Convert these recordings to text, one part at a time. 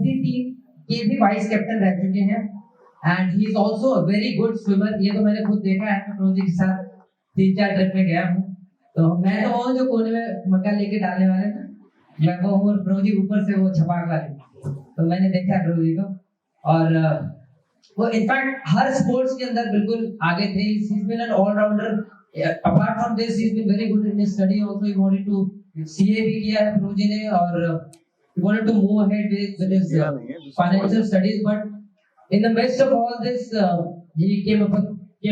U23 team के भी vice captain रह चुके हैं and he is also a very good swimmer. ये तो मैंने खुद देखा है, मैं प्रोजी के साथ 3-4 ट्रिप में गया हूँ। तो मैं तो वो जो कोने में मक्का लेके डालने वाले ना, मैं वो हूँ, प्रोजी ऊपर से वो छपाक वाले। तो मैंने देखा प्रोजी को, और वो इनफैक्ट हर स्पोर्ट्स के अंदर बिल्कुल आगे थे। He is been an allrounder. Apart from this he is been very good in his study also. He wanted to CA भी किया है प्रोजी ने, और he wanted to move ahead with his financial studies, but in the midst of all this he came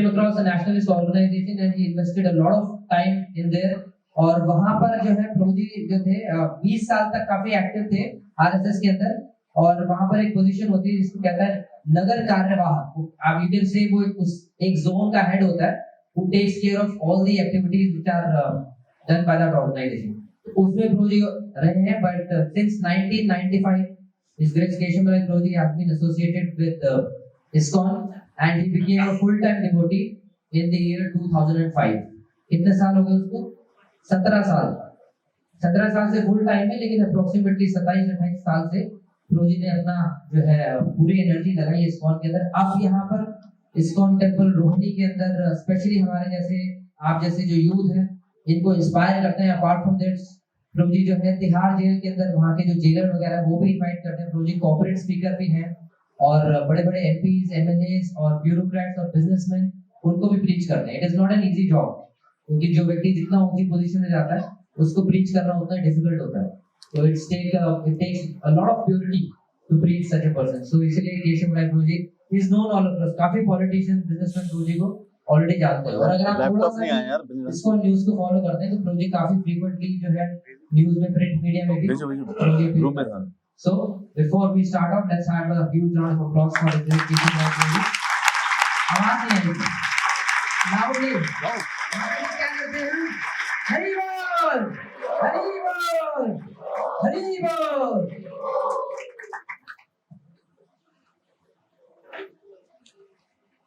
across a nationalist organization and he invested a lot of time in there। और वहां पर जो है प्रोजी जो थे 20 साल तक काफी एक्टिव थे आरएसएस के अंदर। और वहां पर एक पोजीशन होती है जिसको कहता है नगर कार्यवाह। आप यू कैन से वो एक जोन का हेड होता है who takes care of all the activities which are done by that organization। उसमें प्रोजी रहे हैं, but since 1995 His Grace Keshav Prabhu has been associated with ISKCON and he became a full-time devotee in the year 2005। कितने साल हो गए उसको? 17 साल। 17 साल से फुल टाइम है, लेकिन अप्रोक्सीमेटली 27-28 साल से प्रोजी ने अपना जो है पूरी एनर्जी लगाई ISKCON के अंदर। अब यहाँ पर ISKCON टेम्पल रोहिणी के अंदर स्पेशली हमारे जैसे आप जैसे जो यूथ हैं इनको इंस्पायर करते हैं। अपार्ट फ्रॉम दैट प्रोजी जो है तिहाड़ जेल के अंदर वहाँ के जो जेलर वगैरह वो भी इनवाइट करते हैं। प्रोजी कॉर्पोरेट स्पीकर भी हैं और बड़े बड़े एमपीज, एमएलएस और ब्यूरोक्रेट्स और बिजनेसमैन उनको भी प्रीच करते हैं। It is not an easy job, क्योंकि जो व्यक्ति जितना ऊंची पोजीशन में जाता है उसको प्रीच करना उतना डिफिकल्ट होता है। तो it takes a lot of purity to preach such a person. So इसलिए केशव राय प्रोजी इज नोन ऑल अक्रॉस। काफी पॉलिटिशियंस, बिजनेसमैन प्रोजी को ऑलरेडी जानते हैं। और अगर आप थोड़ा सा इसको न्यूज़ को फॉलो करते हैं तो प्रोजी काफी फ्रीक्वेंटली जो है न्यूज़ में, प्रिंट मीडिया में भी। So before we start off, let's have a huge round of applause for the great Keshav Rai Prabhu। आवाज नहीं आई, loudly क्या करते हैं? हरि बोल, हरि बोल, हरि बोल।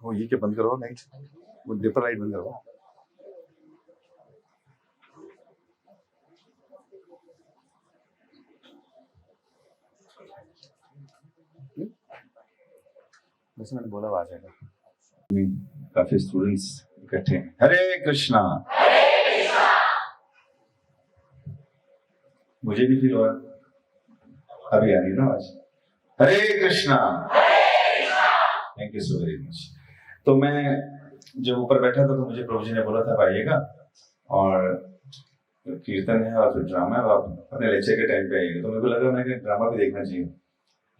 वो ये क्या बंद करो लाइट, वो डिपर लाइट बंद करो। वैसे मैंने बोला आ जाएगा। काफी स्टूडेंट्स इकट्ठे हैं। हरे कृष्णा। मुझे भी फील हो रहा अभी आ रही ना आज। Hare Krishna. Thank you so very much. तो मैं जब ऊपर बैठा था तो मुझे प्रभु जी ने बोला था आइएगा, और कीर्तन है और फिर ड्रामा है, आप अपने लेक्चर के टाइम पे आइएगा। तो मेरे को लगा मैं ड्रामा भी देखना चाहिए।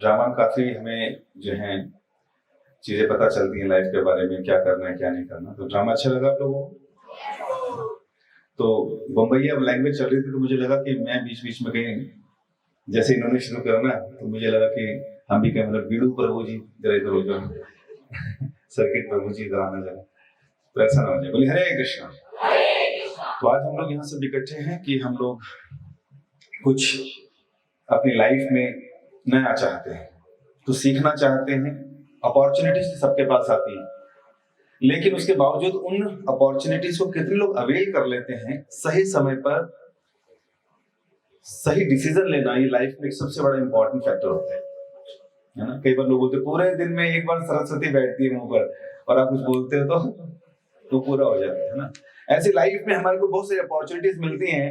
ड्रामा में काफी हमें जो है चीजें पता चलती हैं लाइफ के बारे में, क्या करना है क्या नहीं करना। तो ड्रामा अच्छा लगा आप लोगों को? तो बम्बई अब लैंग्वेज चल रही थी तो मुझे लगा कि मैं बीच बीच में कहीं जैसे इन्होंने शुरू करना, तो मुझे लगा कि हम भी कहें मतलब बीड़ू प्रभु जी जरा इधर हो जाओ, सर्किट प्रभु जी इधर आना जरा, तो ऐसा ना हो जाए। बोलिए हरे कृष्णा। तो आज हम लोग यहाँ सब इकट्ठे हैं कि हम लोग कुछ अपनी लाइफ में नया चाहते हैं, तो सीखना चाहते हैं। अपॉर्चुनिटीज सबके पास आती है, लेकिन उसके बावजूद उन अपॉर्चुनिटीज को कितने लोग अवेल कर लेते हैं। सही समय पर सही डिसीजन लेना ये लाइफ में एक सबसे बड़ा इंपॉर्टेंट फैक्टर होता है ना। कई बार लोग बोलते हैं पूरे दिन में एक बार सरस्वती बैठती है मुंह पर और आप कुछ बोलते हो तो पूरा हो जाता है ना। ऐसी लाइफ में हमारे को बहुत सारी अपॉर्चुनिटीज मिलती हैं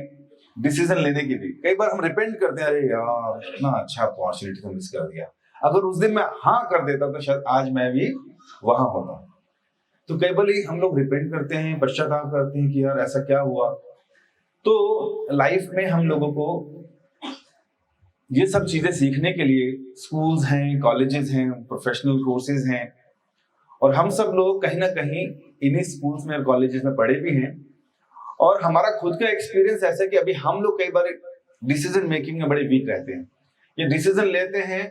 डिसीजन लेने की भी। कई बार हम रिपेंट करते हैं, अरे यार इतना अच्छा अपॉर्चुनिटी को मिस कर दिया, अगर उस दिन मैं हाँ कर देता तो शायद आज मैं भी वहां होता। तो कई बार हम लोग रिपेंट करते हैं, पश्चाताप करते हैं कि यार ऐसा क्या हुआ। तो लाइफ में हम लोगों को ये सब चीजें सीखने के लिए स्कूल्स हैं, कॉलेजेस हैं, प्रोफेशनल कोर्सेज हैं, और हम सब लोग कहीं ना कहीं इन्हीं स्कूल्स में और कॉलेजेस में पढ़े भी हैं। और हमारा खुद का एक्सपीरियंस ऐसा है कि अभी हम लोग कई बार डिसीजन मेकिंग में बड़े वीक रहते हैं। ये डिसीजन लेते हैं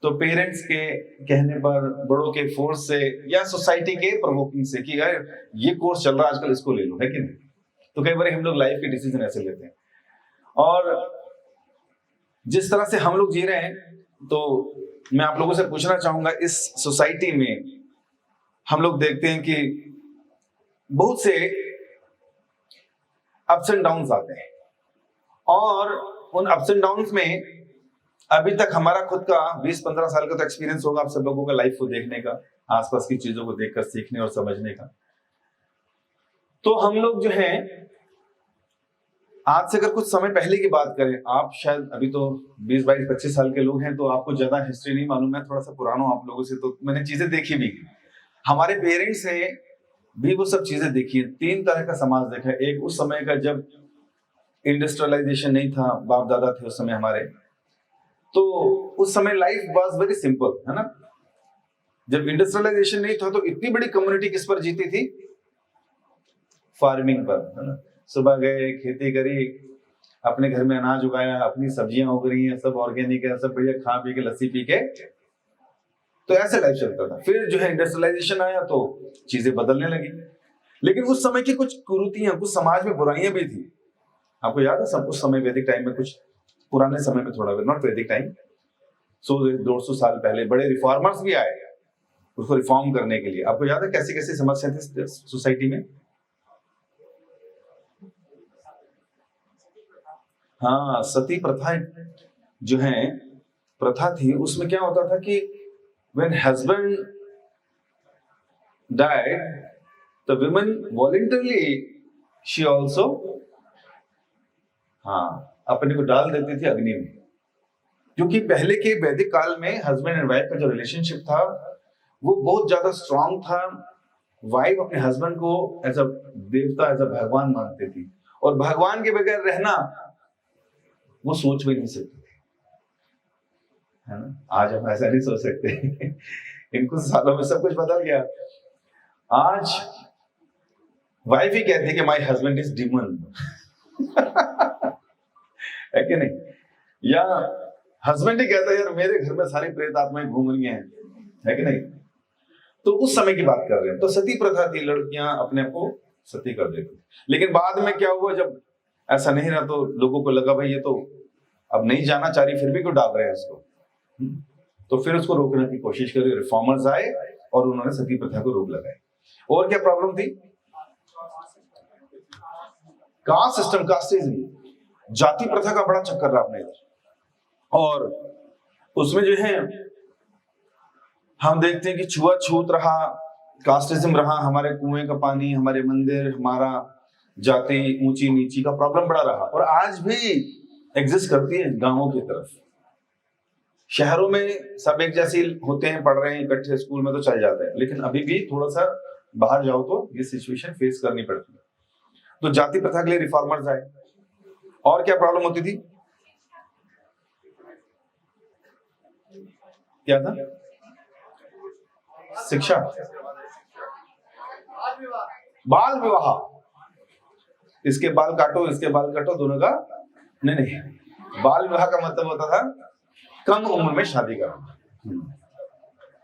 तो पेरेंट्स के कहने पर, बड़ों के फोर्स से, या सोसाइटी के प्रोवोकिंग से कि यार ये कोर्स चल रहा है आजकल, इसको ले लो, है कि नहीं। तो कई बार हम लोग लाइफ के डिसीजन ऐसे लेते हैं। और जिस तरह से हम लोग जी रहे हैं, तो मैं आप लोगों से पूछना चाहूंगा, इस सोसाइटी में हम लोग देखते हैं कि बहुत से अप्स एंड डाउन्स आते हैं, और उन अप्स एंड डाउन्स में अभी तक हमारा खुद का 20-15 साल का तो एक्सपीरियंस होगा आप सब लोगों का लाइफ को देखने का, आसपास की चीजों को देखकर सीखने और समझने का। तो हम लोग जो हैं, आज से अगर कुछ समय पहले की बात करें, आप शायद अभी तो 20-22-25 साल के लोग हैं, तो आपको ज्यादा हिस्ट्री नहीं मालूम है, थोड़ा सा पुराना हूं आप लोगों से, तो मैंने चीजें देखी भी। हमारे पेरेंट्स ने भी वो सब चीजें देखी है। 3 तरह का समाज देखा है। एक उस समय का जब इंडस्ट्रियलाइजेशन नहीं था, बाप दादा थे उस समय हमारे, तो उस समय लाइफ वाज वेरी सिंपल, है ना। जब इंडस्ट्रियलाइजेशन नहीं था तो इतनी बड़ी कम्युनिटी किस पर जीती थी? फार्मिंग पर, है ना। सुबह गए, खेती करी, अपने घर में अनाज उगाया, अपनी सब्जियां उग रही हैं, सब ऑर्गेनिक है, सब बढ़िया, खा पी के लस्सी पी के, तो ऐसे लाइफ चलता था। फिर जो है इंडस्ट्रियलाइजेशन आया तो चीजें बदलने लगी। लेकिन उस समय की कुछ कुरीतियां, कुछ समाज में बुराइयां भी थी। आपको याद है सब? उस समय वैदिक टाइम में, कुछ पुराने समय में, थोड़ा नॉट वैदिक टाइम, 100-150 साल पहले बड़े रिफॉर्मर्स भी आए उसको रिफॉर्म करने के लिए। आपको याद है कैसी कैसी समस्या थी सोसाइटी में? हाँ, सती प्रथा जो है प्रथा थी, उसमें क्या होता था कि when husband died, the woman voluntarily she also अपने को डाल देती थी अग्नि में। क्योंकि पहले के वैदिक काल में हस्बैंड एंड वाइफ का जो रिलेशनशिप था वो बहुत ज्यादा स्ट्रांग था। वाइफ अपने हस्बैंड को एज अ देवता, एज अ भगवान मानती थी, और भगवान के बगैर रहना वो सोच भी नहीं सकती थी, है ना। आज हम ऐसा नहीं सोच सकते। इन कुछ सालों में सब कुछ बदल गया। आज वाइफ ही कहती है कि माय हस्बैंड इज डिमन। है कि नहीं? या हस्बैंड ही कहता है यार मेरे घर में सारी प्रेत आत्माएं घूम रही हैं, है कि नहीं? तो उस समय की बात कर रहे हैं। तो सती प्रथा थी, लड़कियां अपने आप को सती कर देती। लेकिन बाद में क्या हुआ, जब ऐसा नहीं रहा तो लोगों को लगा भाई ये तो अब नहीं जाना चाह रही, फिर भी क्यों डाल रहे हैं इसको। तो फिर उसको रोकने की कोशिश करी, रिफॉर्मर्स आए और उन्होंने सती प्रथा को रोक लगाई। और क्या प्रॉब्लम थी? कास्ट सिस्टम, कास्टिज्म, जाति प्रथा का बड़ा चक्कर रहा अपने इधर। और उसमें जो है हम देखते हैं कि छुआछूत रहा, कास्टिज्म रहा, हमारे कुएं का पानी, हमारे मंदिर, हमारा जाति ऊंची नीची का प्रॉब्लम बड़ा रहा। और आज भी एग्जिस्ट करती है गांवों की तरफ। शहरों में सब एक जैसे होते हैं, पढ़ रहे हैं इकट्ठे स्कूल में तो चल जाते हैं, लेकिन अभी भी थोड़ा सा बाहर जाओ तो ये सिचुएशन फेस करनी पड़ती है। तो जाति प्रथा के लिए रिफॉर्मर्स आए। और क्या प्रॉब्लम होती थी? क्या था? शिक्षा, बाल विवाह, इसके बाल काटो, इसके बाल काटो, दोनों का नहीं। बाल विवाह का मतलब होता था कम उम्र में शादी करना।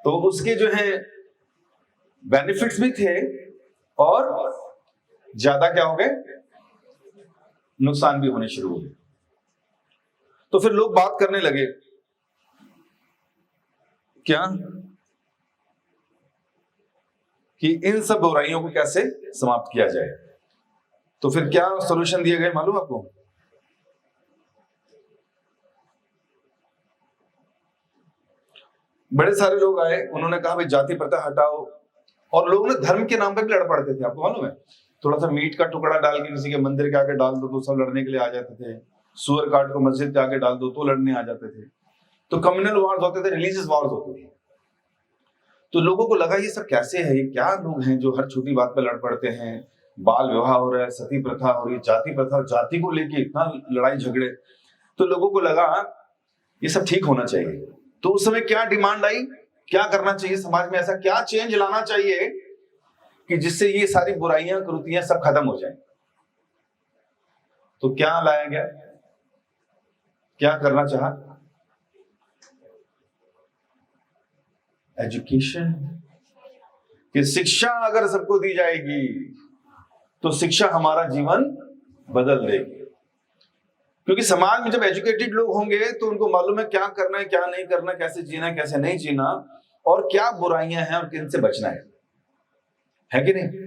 तो उसके जो है बेनिफिट्स भी थे और ज्यादा क्या हो गए, नुकसान भी होने शुरू हो गए। तो फिर लोग बात करने लगे क्या कि इन सब बुराइयों को कैसे समाप्त किया जाए। तो फिर क्या सॉल्यूशन दिए गए मालूम आपको? बड़े सारे लोग आए, उन्होंने कहा भाई जाति प्रथा हटाओ। और लोग ना धर्म के नाम पे भी लड़ पड़ते थे, आपको मालूम है? थोड़ा सा मीट का टुकड़ा डाल के किसी के मंदिर के आगे डाल दो तो सब लड़ने के लिए आ जाते थे। सुअर काट को मस्जिद के आगे डाल दो तो लड़ने आ जाते थे। तो कम्युनल वॉर्स होते थे, रिलीजियस वॉर्स होते थे। तो लोगों को लगा ये सब कैसे है, ये क्या लोग हैं जो हर छोटी बात पे लड़ पड़ते हैं। बाल विवाह हो रहा है, सती प्रथा हो रही है, जाति प्रथा, जाति को लेके इतना लड़ाई झगड़े। तो लोगों को लगा ये सब ठीक होना चाहिए। तो उस समय क्या डिमांड आई, क्या करना चाहिए समाज में, ऐसा क्या चेंज लाना चाहिए कि जिससे ये सारी बुराइयां कुरीतियां सब खत्म हो जाएं। तो क्या लाया गया, क्या करना चाहा? एजुकेशन, कि शिक्षा अगर सबको दी जाएगी तो शिक्षा हमारा जीवन बदल देगी। क्योंकि समाज में जब एजुकेटेड लोग होंगे तो उनको मालूम है क्या करना है, क्या नहीं करना, कैसे जीना है, कैसे नहीं जीना, और क्या बुराइयां हैं और किन से बचना है कि नहीं?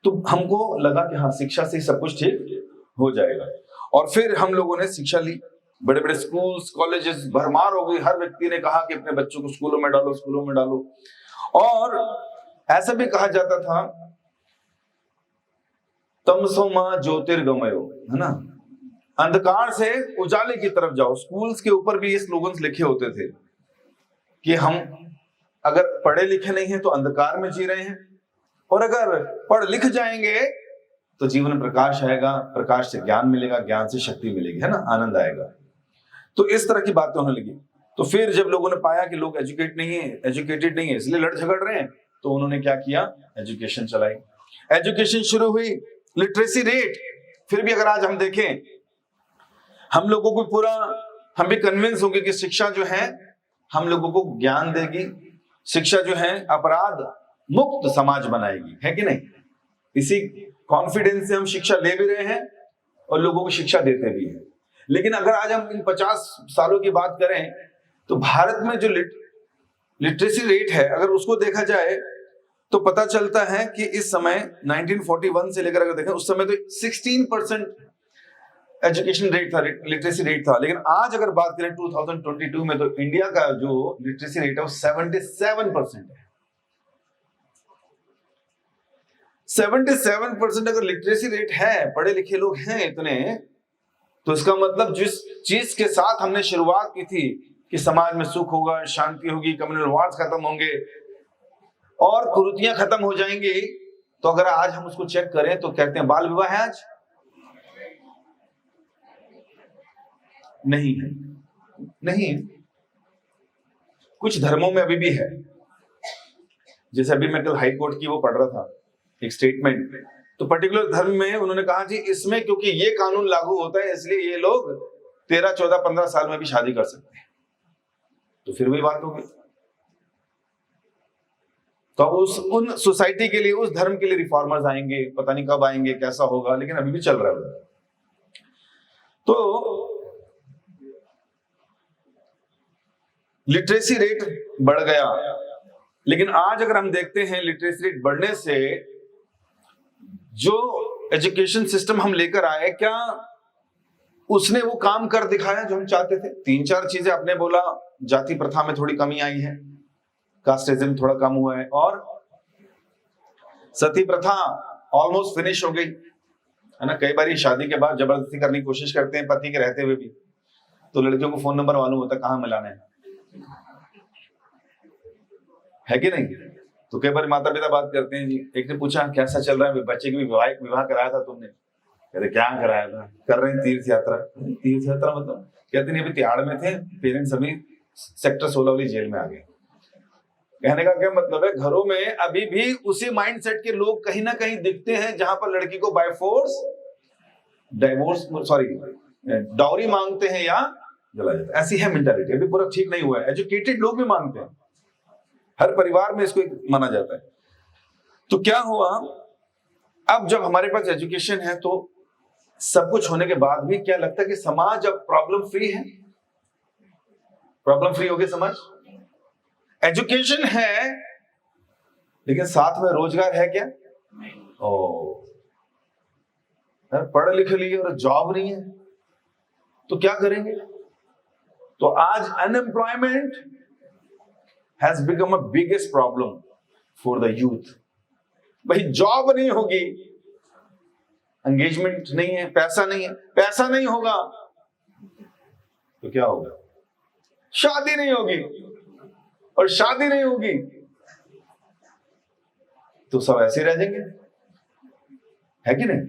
तो हमको लगा कि हाँ शिक्षा से सब कुछ ठीक हो जाएगा। और फिर हम लोगों ने शिक्षा ली, बड़े बड़े स्कूल्स कॉलेजेस भरमार हो गई, हर व्यक्ति ने कहा कि अपने बच्चों को स्कूलों में डालो, स्कूलों में डालो। और ऐसा भी कहा जाता था तमसो मां ज्योतिर्गमयो, है ना, अंधकार से उजाले की तरफ जाओ। स्कूल्स के ऊपर भी ये स्लोगन्स लिखे होते थे कि हम अगर पढ़े लिखे नहीं हैं तो अंधकार में जी रहे हैं, और अगर पढ़ लिख जाएंगे तो जीवन में प्रकाश आएगा, प्रकाश से ज्ञान मिलेगा, ज्ञान से शक्ति मिलेगी, है ना, आनंद आएगा। तो इस तरह की बातें होने लगी। तो फिर जब लोगों ने पाया कि लोग एजुकेटेड नहीं है इसलिए लड़ झगड़ रहे हैं, तो उन्होंने क्या किया, एजुकेशन चलाई। एजुकेशन शुरू हुई, लिटरेसी रेट। फिर भी अगर आज हम देखें, हम लोगों को पूरा, हम भी कन्विंस होंगे कि शिक्षा जो है हम लोगों को ज्ञान देगी, शिक्षा जो है अपराध मुक्त समाज बनाएगी, है कि नहीं। इसी कॉन्फिडेंस से हम शिक्षा ले भी रहे हैं और लोगों को शिक्षा देते भी हैं। लेकिन अगर आज हम इन 50 सालों की बात करें तो भारत में जो लिटरेसी रेट है, अगर उसको देखा जाए तो पता चलता है कि इस समय 1941 से लेकर अगर देखें उस समय तो 16% एजुकेशन रेट था, लिटरेसी रेट था। लेकिन आज अगर बात करें 2022 में, तो इंडिया का जो लिटरेसी रेट है वो 77% है। 77% अगर लिटरेसी रेट है, पढ़े लिखे लोग हैं इतने, तो इसका मतलब जिस चीज के साथ हमने शुरुआत की थी कि समाज में सुख होगा, शांति होगी, कम्युनल वार्स खत्म होंगे और कुरीतियां खत्म हो जाएंगी, तो अगर आज हम उसको चेक करें तो कहते हैं बाल विवाह है आज, नहीं है, नहीं। कुछ धर्मों में अभी भी है। जैसे अभी मैं कल हाई कोर्ट की वो पढ़ रहा था, एक स्टेटमेंट, तो पर्टिकुलर धर्म में उन्होंने कहा जी इसमें क्योंकि ये कानून लागू होता है इसलिए ये लोग 13, 14, 15 साल में भी शादी कर सकते हैं। तो फिर वही बात होगी। तो अब उन सोसाइटी के लिए, उस धर्म के लिए रिफॉर्मर्स आएंगे, पता नहीं कब आएंगे, कैसा होगा, लेकिन अभी भी चल रहा है। तो लिटरेसी रेट बढ़ गया, लेकिन आज अगर हम देखते हैं लिटरेसी रेट बढ़ने से जो एजुकेशन सिस्टम हम लेकर आए, क्या उसने वो काम कर दिखाया जो हम चाहते थे? 3-4 चीजें आपने बोला, जाति प्रथा में थोड़ी कमी आई है, कास्टिज्म थोड़ा कम हुआ है, और सती प्रथा ऑलमोस्ट फिनिश हो गई, है ना। कई बार शादी के बाद जबरदस्ती करने की कोशिश करते हैं पति के रहते हुए भी, तो लड़कियों को फोन नंबर मालूम होता है कहां मिलाना है कि नहीं। तो कई बार माता पिता बात करते हैं जी, एक ने पूछा कैसा चल रहा है बच्चे की विवाह कराया था तुमने? कहते क्या कराया था? कर रहे हैं तीर्थ यात्रा। तीर्थ यात्रा मतलब? कहते नहीं, अभी तिहाड़ में थे, पेरेंट्स अभी सेक्टर 16 वाली जेल में आ गए। कहने का क्या मतलब है, घरों में अभी भी उसी माइंडसेट के लोग कहीं ना कहीं दिखते हैं जहां पर लड़की को बाय फोर्स डाउरी मांगते हैं या जला जाता है। ऐसी है मेंटालिटी, अभी पूरा ठीक नहीं हुआ है। एजुकेटेड लोग भी मांगते हैं, हर परिवार में इसको माना जाता है। तो क्या हुआ, अब जब हमारे पास एजुकेशन है तो सब कुछ होने के बाद भी क्या लगता है कि समाज अब प्रॉब्लम फ्री है? प्रॉब्लम फ्री हो गया समाज? एजुकेशन है लेकिन साथ में रोजगार है क्या? पढ़ लिख लिए और जॉब नहीं है तो क्या करेंगे? तो आज unemployment has become a biggest problem for the youth. भाई जॉब नहीं होगी, एंगेजमेंट नहीं है, पैसा नहीं है, पैसा नहीं होगा तो क्या होगा? शादी नहीं होगी, और शादी नहीं होगी तो सब ऐसे रह जाएंगे, है कि नहीं।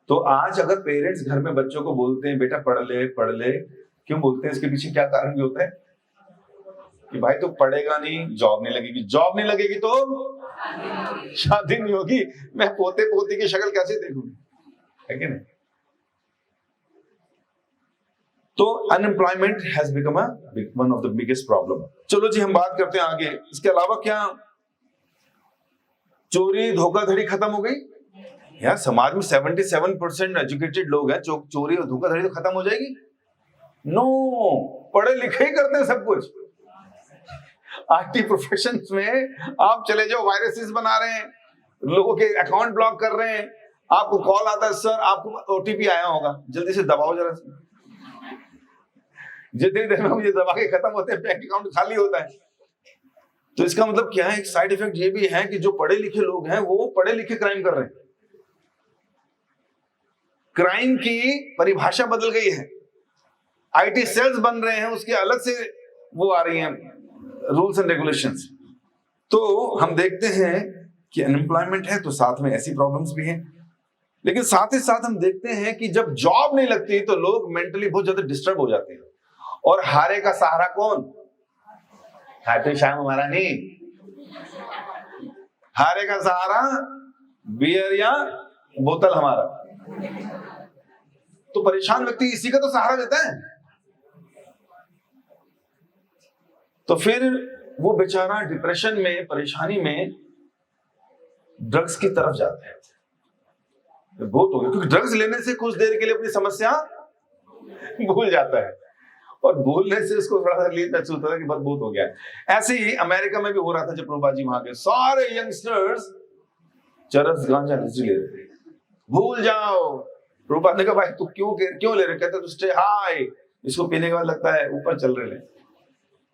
तो आज अगर पेरेंट्स घर में बच्चों को बोलते हैं बेटा पढ़ ले पढ़ ले, क्यों बोलते हैं? इसके पीछे क्या कारण भी होता है कि भाई तो पढ़ेगा नहीं, जॉब नहीं लगेगी, जॉब नहीं लगेगी तो शादी नहीं होगी, मैं पोते पोती की शक्ल कैसे देखूंगी, है कि नहीं। तो unemployment has become one of the biggest problem. चलो जी हम बात करते हैं आगे। इसके अलावा क्या चोरी धोखाधड़ी खत्म हो गई? यार समाज में 77% एजुकेटेड लोग हैं, चोरी और धोखाधड़ी तो खत्म हो जाएगी? नो, पढ़े लिखे ही करते हैं सब कुछ। आईटी प्रोफेशन में आप चले जाओ, वायरसेस बना रहे हैं, लोगों के अकाउंट ब्लॉक कर रहे हैं, आपको कॉल आता है सर आपको ओटीपी आया होगा, जल्दी से दबाओ जरा, जितनी देर में हम ये दबा के खत्म होते हैं बैंक अकाउंट खाली होता है। तो इसका मतलब क्या है, एक साइड इफेक्ट ये भी है कि जो पढ़े लिखे लोग हैं वो पढ़े लिखे क्राइम कर रहे हैं। क्राइम की परिभाषा बदल गई है, आईटी सेल्स बन रहे हैं, उसके अलग से वो आ रही हैं रूल्स एंड रेगुलेशंस। तो हम देखते हैं कि अनएम्प्लॉयमेंट है तो साथ में ऐसी प्रॉब्लम्स भी हैं, लेकिन साथ ही साथ हम देखते हैं कि जब जॉब नहीं लगती तो लोग मेंटली बहुत ज्यादा डिस्टर्ब हो जाते हैं। और हारे का सहारा कौन? खाटू श्याम हमारा नहीं, हारे का सहारा बियर या बोतल हमारा। तो परेशान व्यक्ति इसी का तो सहारा लेता है। तो फिर वो बेचारा डिप्रेशन में, परेशानी में ड्रग्स की तरफ जाता है। बहुत हो गया, क्योंकि ड्रग्स लेने से कुछ देर के लिए अपनी समस्या भूल जाता है, और भूलने से उसको थोड़ा रिलीफ महसूस होता है कि बहुत हो गया। ऐसे ही अमेरिका में भी हो रहा था, जब प्रभुपाद जी वहां के सारे यंगस्टर्स चरस गांजा ले रहे थे। भूल जाओ। प्रभुपाद ने कहा भाई तू क्यों ले रहे? कहते तू स्टे हाई, इसको पीने के बाद लगता है ऊपर चल रहे।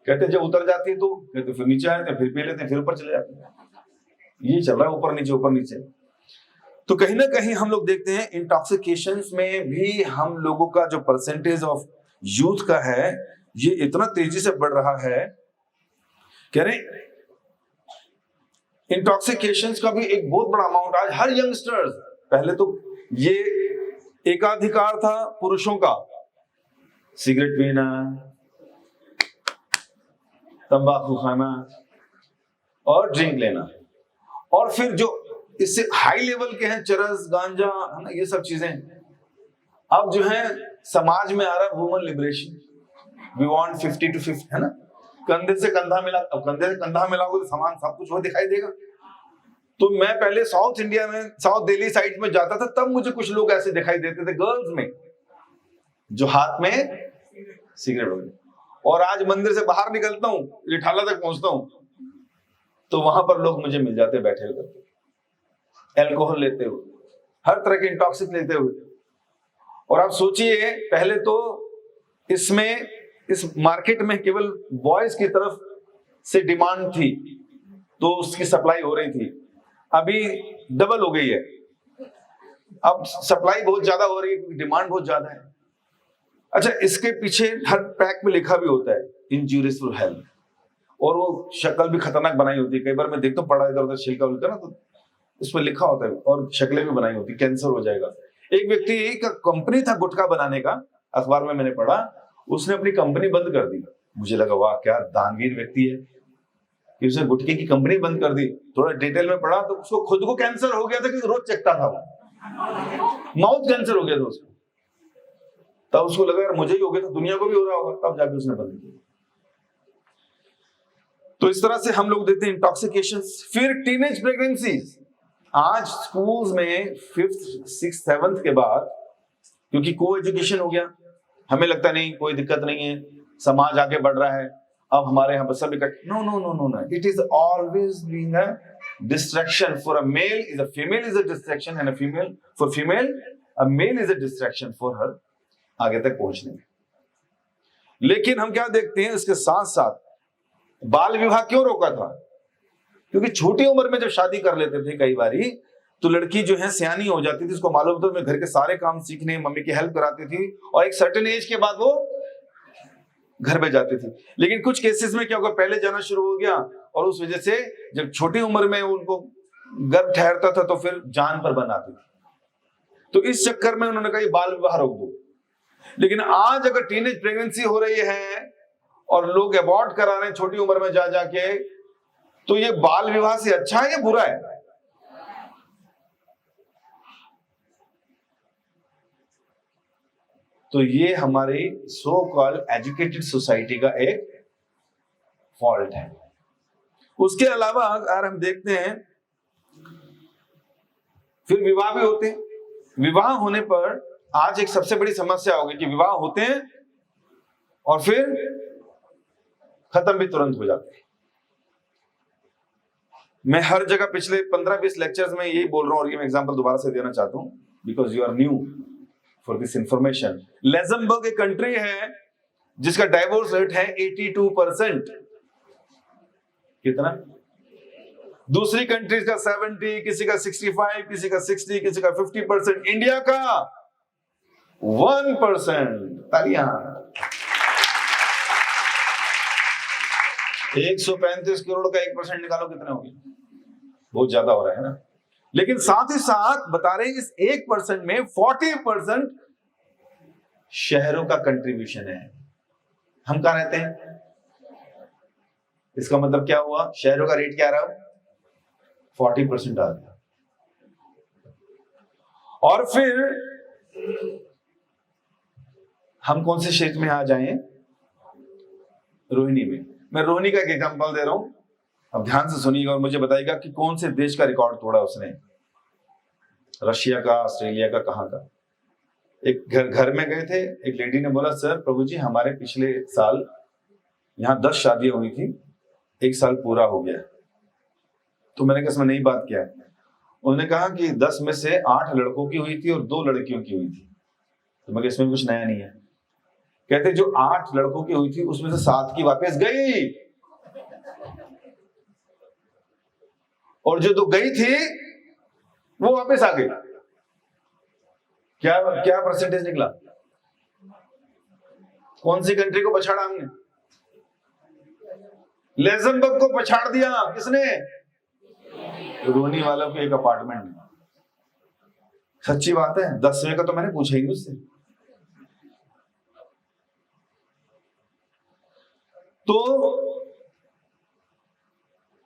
कहते जब उतर जाती है तो कहते फिर नीचे आते, फिर पी लेते, फिर ऊपर चले जाते हैं। ये चल रहा है ऊपर नीचे। तो कहीं ना कहीं हम लोग देखते हैं इंटॉक्सिकेशंस में भी हम लोगों का जो परसेंटेज ऑफ यूथ का है ये इतना तेजी से बढ़ रहा है। कह रहे इंटॉक्सिकेशंस का भी एक बहुत बड़ा अमाउंट आज हर यंगस्टर्स, पहले तो ये एकाधिकार था पुरुषों का, सिगरेट पीना, तंबाकू खाना और ड्रिंक लेना, और फिर जो इससे हाई लेवल के हैं चरस गांजा, है ना, ये सब चीजें। अब जो है समाज में आ रहा है woman liberation, we want 50 to 50, है ना, कंधे से कंधा मिला। अब कंधे से कंधा मिलाओगे तो समान सब कुछ वो दिखाई देगा। तो मैं पहले साउथ इंडिया में, साउथ दिल्ली साइड में जाता था, तब मुझे कुछ लोग ऐसे दिखाई देते थे गर्ल्स में जो हाथ में सिगरेट हो। और आज मंदिर से बाहर निकलता हूँ, रिठाला तक पहुंचता हूँ, तो वहां पर लोग मुझे मिल जाते बैठे हुए, एल्कोहल लेते हुए, हर तरह के इंटॉक्सिक लेते हुए। और आप सोचिए, पहले तो इसमें इस मार्केट में केवल बॉयज की तरफ से डिमांड थी, तो उसकी सप्लाई हो रही थी। अभी डबल हो गई है, अब सप्लाई बहुत ज्यादा हो रही है, डिमांड बहुत ज्यादा है। अच्छा, इसके पीछे हर पैक में लिखा भी होता है इंजूरियस टू हेल्थ, और वो शक्ल भी खतरनाक बनाई होती है। कई बार मैं देखता हूँ पड़ा इधर उधर छिलका होता है ना, तो उसमें लिखा होता है, और शक्लें भी बनाई होती, कैंसर हो जाएगा। एक व्यक्ति का कंपनी था गुटखा बनाने का, अखबार में मैंने पढ़ा, उसने अपनी कंपनी बंद कर दी। मुझे लगा वाह क्या दानवीर व्यक्ति है कि उसने गुटखे की कंपनी बंद कर दी। थोड़ा डिटेल में पढ़ा तो उसको खुद को कैंसर हो गया था, कि रोज चखता था वो, माउथ कैंसर हो गया था उसको। तब उसको लगा यार मुझे ही हो गया तो दुनिया को भी हो रहा होगा, तब जाके उसने बंद किया। तो इस तरह से हम लोग देखते हैं इंटॉक्सिकेशन। फिर टीनेज प्रेगनेंसीज। आज स्कूल्स में 5th 6th 7th के बाद, क्योंकि को एजुकेशन हो गया, हमें लगता नहीं कोई दिक्कत नहीं है, समाज आगे बढ़ रहा है, अब हमारे यहाँ पर सब इकट्ठे। No no no no no, it is always being a distraction. For a male is a female is a distraction, and a female for female a male is a distraction for her आगे तक पहुंचने में। लेकिन हम क्या देखते हैं, इसके साथ साथ बाल विवाह क्यों रोका था? क्योंकि छोटी उम्र में जब शादी कर लेते थे कई बारी, तो लड़की जो है सियानी हो जाती थी, उसको मालूम होता मैं घर के सारे काम सीखने, मम्मी की हेल्प कराती थी, और एक सर्टेन एज के बाद वो घर में जाती थी। लेकिन कुछ केसेस में क्या होगा, पहले जाना शुरू हो गया, और उस वजह से जब छोटी उम्र में उनको गर्भ ठहरता था तो फिर जान पर बन आती थी। तो इस चक्कर में उन्होंने कहा बाल विवाह रोक दो। लेकिन आज अगर टीनेज प्रेगनेंसी हो रही है और लोग अबॉर्ट करा रहे हैं छोटी उम्र में जा जाके, तो ये बाल विवाह से अच्छा है या बुरा है? तो ये हमारी सो कॉल्ड एजुकेटेड सोसाइटी का एक फॉल्ट है। उसके अलावा अगर हम देखते हैं, फिर विवाह भी होते हैं। विवाह होने पर आज एक सबसे बड़ी समस्या होगी कि विवाह होते हैं और फिर खत्म भी तुरंत हो जाते हैं। मैं हर जगह पिछले 15-20 लेक्चर्स में यही बोल रहा हूं, और ये मैं एग्जांपल दोबारा से देना चाहता हूं because you are new for this information. Luxembourg एक कंट्री है जिसका डाइवोर्स रेट है 82%। कितना? दूसरी कंट्रीज का 70, किसी का 65, किसी का 60, किसी का 50%, इंडिया का 1%। तालियां। 135 करोड़ का 1% निकालो, कितना हो गया? बहुत ज्यादा हो रहा है ना। लेकिन साथ ही साथ बता रहे हैं इस 1% में 40% शहरों का कंट्रीब्यूशन है। हम कहां रहते हैं? इसका मतलब क्या हुआ? शहरों का रेट क्या रहा? 40% आ गया। और फिर हम कौन से क्षेत्र में आ जाएं? रोहिणी में। मैं रोहिणी का एक एग्जांपल दे रहा हूं, अब ध्यान से सुनिएगा और मुझे बताइएगा कि कौन से देश का रिकॉर्ड तोड़ा उसने। रशिया का, ऑस्ट्रेलिया का, कहां का? एक घर में गए थे, एक लेडी ने बोला, सर प्रभु जी हमारे पिछले साल यहाँ 10 शादियां हुई थी, 1 साल पूरा हो गया। तो मैंने कहा इसमें नई बात क्या है? उन्होंने कहा कि 10 में से 8 लड़कों की हुई थी और 2 लड़कियों की हुई थी। तो मैं इसमें कुछ नया नहीं है। कहते जो 8 लड़कों की हुई थी उसमें से 7 की वापस गई, और जो 2 गई थी वो वापस आ गई। क्या क्या परसेंटेज निकला? कौन सी कंट्री को पछाड़ा हमने? लग्जमबर्ग को पछाड़ दिया। किसने? रोनी वालों को एक अपार्टमेंट में। सच्ची बात है। 10वें का तो मैंने पूछा ही नहीं उससे। तो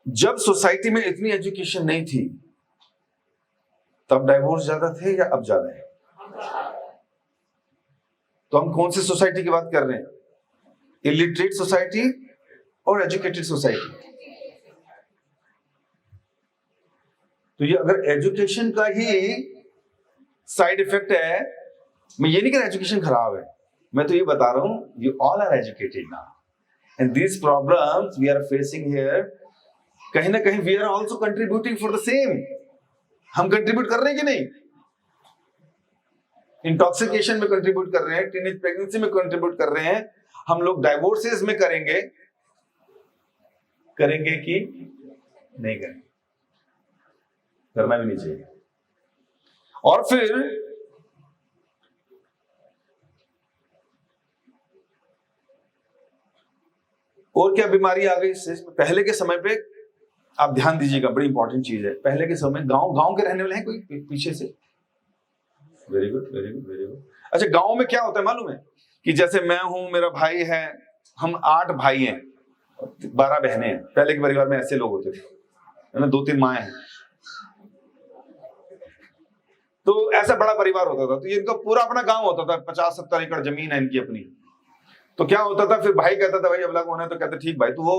जब सोसाइटी में इतनी एजुकेशन नहीं थी तब डाइवोर्स ज्यादा थे या अब ज्यादा है? तो हम कौन सी सोसाइटी की बात कर रहे हैं? इलिटरेट सोसाइटी और एजुकेटेड सोसाइटी? तो ये अगर एजुकेशन का ही साइड इफेक्ट है, मैं ये नहीं कह रहा एजुकेशन खराब है, मैं तो ये बता रहा हूं you all are educated now and these problems we are facing here, कहीं ना कहीं we are also contributing for the same. हम कंट्रीब्यूट कर रहे हैं कि नहीं? इंटॉक्सिकेशन में कंट्रीब्यूट कर रहे हैं, टीनेज प्रेगनेंसी में कंट्रीब्यूट कर रहे हैं, हम लोग डाइवोर्सेस में करेंगे कि नहीं करेंगे? करना भी नहीं चाहिए। और फिर और क्या बीमारी आ गई इससे? पहले के समय पे आप ध्यान दीजिएगा, बड़ी इंपॉर्टेंट चीज है। पहले के समय गांव के रहने वाले हैं कोई पीछे से? Very good, very good, very good. अच्छा, गांव में क्या होता है मालूम है? कि जैसे मैं हूं, मेरा भाई है, हम 8 भाई हैं, 12 बहनें हैं। पहले के परिवार में ऐसे लोग होते थे, 2-3 माएं हैं, तो ऐसा बड़ा परिवार होता था। तो ये इनका पूरा अपना गांव होता था, 50-70 एकड़ जमीन है इनकी अपनी। तो क्या होता था, फिर भाई कहता था भाई अब अलग होना है, तो कहते ठीक भाई, तो वो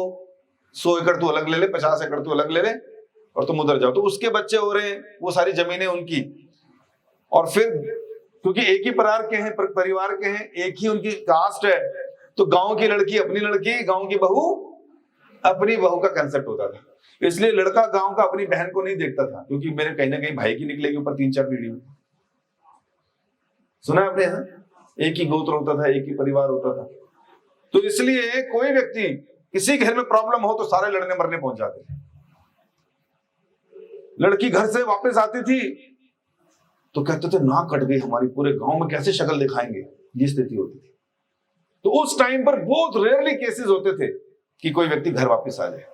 100 एकड़ तू अलग ले ले, 50 एकड़ तू अलग ले ले, और तुम उधर जाओ। तो उसके बच्चे हो रहे हैं, वो सारी जमीनें उनकी। और फिर क्योंकि एक ही परिवार के हैं, एक ही उनकी कास्ट है, तो गांव की लड़की अपनी लड़की, गांव की बहू अपनी बहू का कंसेप्ट होता था। इसलिए लड़का गांव का अपनी बहन को नहीं देखता था, क्योंकि मेरे कहीं ना कहीं भाई की निकलेगी ऊपर 3-4 पीढ़ी में। सुना आपने? एक ही गोत्र होता था, एक ही परिवार होता था। तो इसलिए कोई व्यक्ति, किसी घर में प्रॉब्लम हो तो सारे लड़ने मरने पहुंच जाते थे। लड़की घर से वापस आती थी तो कहते थे नाक कट गई हमारी, पूरे गांव में कैसे शक्ल दिखाएंगे, ये स्थिति होती थी। तो उस टाइम पर बहुत रेयरली केसेस होते थे कि कोई व्यक्ति घर वापस आ जाए,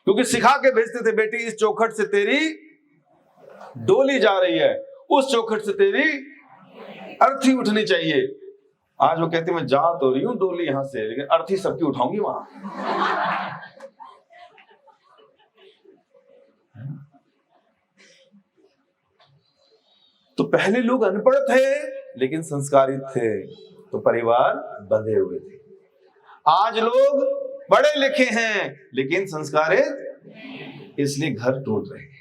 क्योंकि सिखा के भेजते थे, बेटी इस चौखट से तेरी डोली जा रही है, उस चौखट से तेरी अर्थी उठनी चाहिए। आज वो कहती मैं जा तो रही हूं डोली यहां से, लेकिन अर्थी सबकी उठाऊंगी वहां। तो पहले लोग अनपढ़ थे लेकिन संस्कारित थे, तो परिवार बंधे हुए थे। आज लोग पढ़े लिखे हैं लेकिन संस्कारित, इसलिए घर टूट रहे हैं।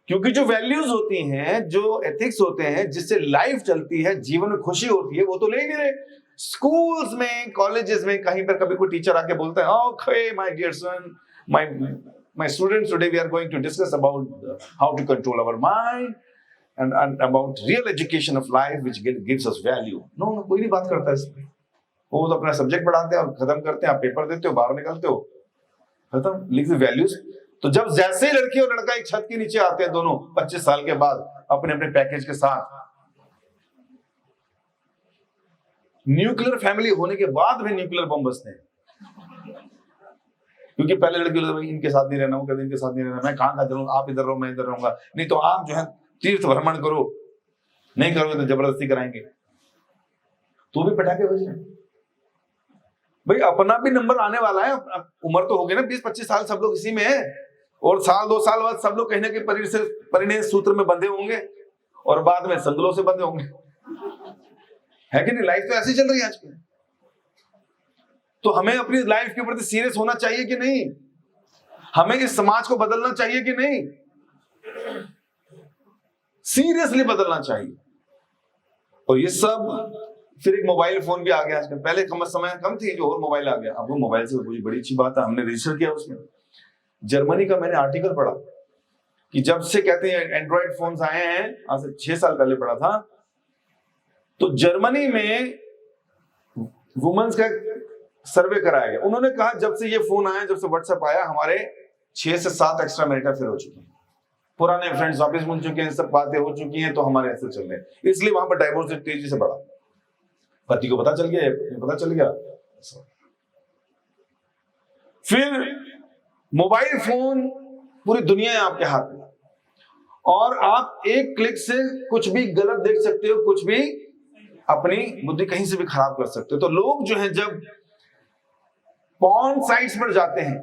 क्योंकि जो वैल्यूज होती हैं, जो एथिक्स होते हैं, जिससे लाइफ चलती है, जीवन में खुशी होती है, वो तो ले ही नहीं रहे। स्कूल्स में, कॉलेजेस में कहीं पर कभी कोई टीचर आके बोलता है, okay my dear son, my students, today we are going to discuss about how to control our mind. and about real education of life which gives us value. No, कोई नहीं बात करता इस पे। वो तो अपना सब्जेक्ट पढ़ाते हैं और खत्म करते हैं, आप पेपर देते हो, बाहर निकलते हो, खत्म। लिख वैल्यूज। तो जब जैसे ही लड़की और लड़का एक छत के नीचे आते हैं दोनों 25 साल के बाद अपने अपने पैकेज के साथ, न्यूक्लियर फैमिली होने के बाद भी न्यूक्लियर बम बजते हैं, क्योंकि पहले लड़के लोग इनके साथ नहीं रहना, वो कहते इनके साथ नहीं रहना, मैं कहाँ रहूंगा, आप इधर रहो मैं इधर रहूंगा, नहीं तो आप जो है तीर्थ भ्रमण करो, नहीं करोगे तो जबरदस्ती कराएंगे, तो भी पटाखे बज रहे हैं। भाई अपना भी नंबर आने वाला है, उम्र तो हो गई ना 20-25 साल, सब लोग इसी में है, और साल 2 साल बाद सब लोग कहीं ना कहीं परिणय सूत्र में बंधे होंगे और बाद में संगलों से बंधे होंगे, है कि नहीं? लाइफ तो ऐसी चल रही है आजकल। तो हमें अपनी लाइफ के प्रति सीरियस होना चाहिए कि नहीं? हमें इस समाज को बदलना चाहिए कि नहीं? सीरियसली बदलना चाहिए। और ये सब फिर एक मोबाइल फोन भी आ गया आजकल, पहले समय कम थी जो और मोबाइल आ गया, अब वो मोबाइल से कोई बड़ी अच्छी बात है, हमने रिसर्च किया उसमें। जर्मनी का मैंने आर्टिकल पढ़ा कि जब से कहते हैं एंड्रॉइड फोन्स आए हैं, आज से 6 साल पहले पढ़ा था, तो जर्मनी में वुमेन्स का सर्वे कराया गया। उन्होंने कहा जब से ये फोन आया, जब से व्हाट्सएप आया, हमारे 6 से 7 एक्स्ट्रा मैरिटल अफेयर हो चुके हैं, पुराने फ्रेंड्स वापस मिल चुके हैं, सब बातें हो चुकी हैं, तो हमारे ऐसे चल रहे हैं। इसलिए वहां पर डाइवोर्स रेट तेजी से बढ़ा। पति को पता चल गया, पता चल गया। फिर मोबाइल फोन पूरी दुनिया है आपके हाथ में, और आप एक क्लिक से कुछ भी गलत देख सकते हो, कुछ भी अपनी बुद्धि कहीं से भी खराब कर सकते हो। तो लोग जो हैं जब पॉर्न साइट्स पर जाते हैं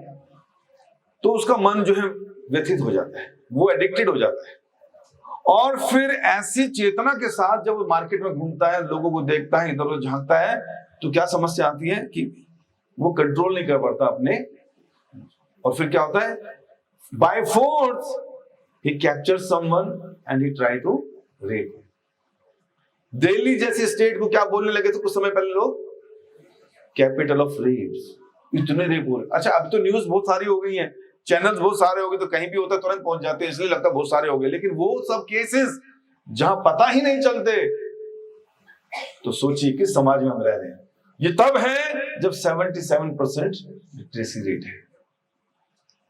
तो उसका मन जो है व्यथित हो जाता है, वो एडिक्टेड हो जाता है, और फिर ऐसी चेतना के साथ जब वो मार्केट में घूमता है, लोगों को देखता है, इधर उधर झांकता है, तो क्या समस्या आती है कि वो कंट्रोल नहीं कर पाता अपने, और फिर क्या होता है, by force he capture someone and he try to rape. Delhi जैसी स्टेट को क्या बोलने लगे थे कुछ समय पहले लोग, कैपिटल ऑफ रेप्स। इतने रेप हो रहे। अच्छा, अब तो न्यूज बहुत सारी हो गई है, चैनल्स बहुत सारे हो गए, तो कहीं भी होता है तुरंत पहुंच जाते हैं, इसलिए लगता है बहुत सारे हो गए, लेकिन वो सब केसेस जहां पता ही नहीं चलते, तो सोचिए किस समाज में हम रह रहे हैं। ये तब है जब 77% लिटरेसी रेट है।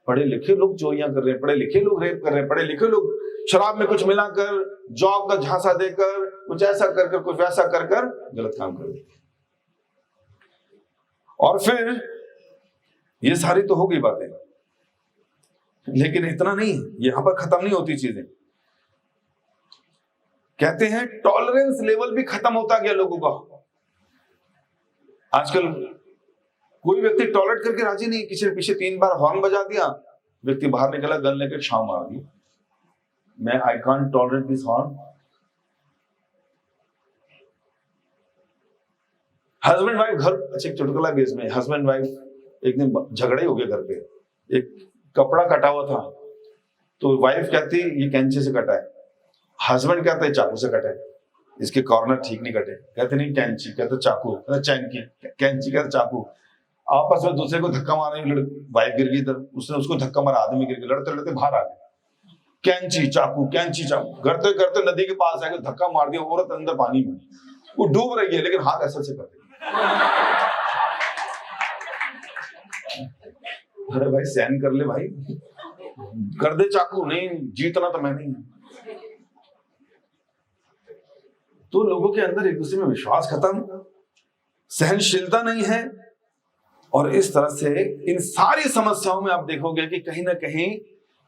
पढ़े लिखे लोग चोरियां कर रहे हैं, पढ़े लिखे लोग रेप कर रहे हैं, पढ़े लिखे लोग शराब में कुछ मिलाकर, जॉब का झांसा देकर, कुछ ऐसा कर कर, कुछ वैसा कर कर गलत काम कर रहे हैं। और फिर ये सारी तो हो गई बातें, लेकिन इतना नहीं, यहां पर खत्म नहीं होती चीजें। कहते हैं टॉलरेंस लेवल भी खत्म होता गया लोगों का। आजकल कोई व्यक्ति टॉलरेट करके राजी नहीं, किसी ने पीछे 3 बार हॉर्न बजा दिया, व्यक्ति बाहर निकला, गन लेकर छाव मार दी, मैं I can't tolerate this horn. Husband wife घर, अच्छा एक चुटकुला भी इसमें, हस्बैंड वाइफ एक दिन झगड़े हो गए घर पे, एक कपड़ा कटा हुआ था, तो वाइफ कहती ये कैंची से कटा है, हस्बैंड कहता है चाकू से कटा है, इसके कॉर्नर ठीक नहीं कटे, कहते नहीं कैंची, कहते चाकू, कहते चैन की कैंची, कहते चाकू। आपस में दूसरे को धक्का मारने, वाइफ गिर गई, इधर उसने उसको धक्का मारा, आदमी गिर गया, लड़ते लड़ते बाहर आ गए, कैंची चाकू कैंची चाकू, करते करते नदी के पास आके धक्का मार दिया, औरत अंदर पानी में, वो डूब रही है लेकिन हाथ ऐसे से कर रही है। अरे भाई सहन कर ले भाई, कर दे चाकू, नहीं जीतना तो मैं नहीं। तो लोगों के अंदर एक दूसरे में विश्वास खत्म, सहनशीलता नहीं है, और इस तरह से इन सारी समस्याओं में आप देखोगे कि कहीं ना कहीं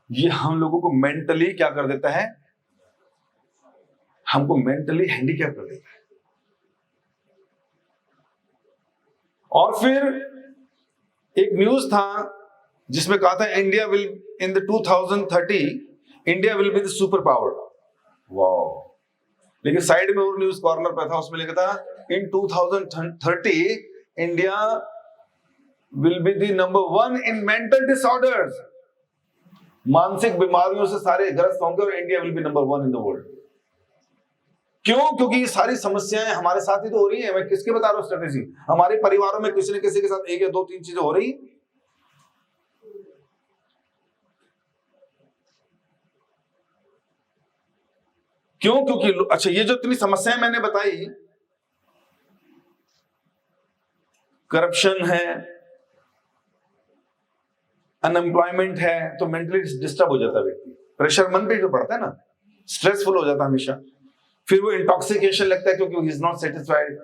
ये हम लोगों को मेंटली क्या कर देता है, हमको मेंटली हैंडीकैप कर देता है। और फिर एक न्यूज था जिसमें कहा था India will in the 2030 India will be the super power. Wow, लेकिन साइड में और न्यूज कॉर्नर पे था, उसमें लिखा था इन 2030 India will be the number 1 in mental disorders. मानसिक बीमारियों से सारे ग्रस्त होंगे और India will be number 1 in the world. क्यों? क्योंकि ये सारी समस्याएं हमारे साथ ही तो हो रही है। मैं किसके बता रहा हूं स्ट्रेटेजी, हमारे परिवारों में किसी न किसी के साथ 1 या 2-3 चीजें हो रही। क्यों? क्योंकि अच्छा, ये जो इतनी समस्याएं मैंने बताई, करप्शन है, अनएम्प्लॉयमेंट है, तो मेंटली डिस्टर्ब हो जाता है व्यक्ति, प्रेशर मन पे जो पड़ता है ना, स्ट्रेसफुल हो जाता है हमेशा। फिर वो इंटॉक्सिकेशन लगता है क्योंकि ही is not satisfied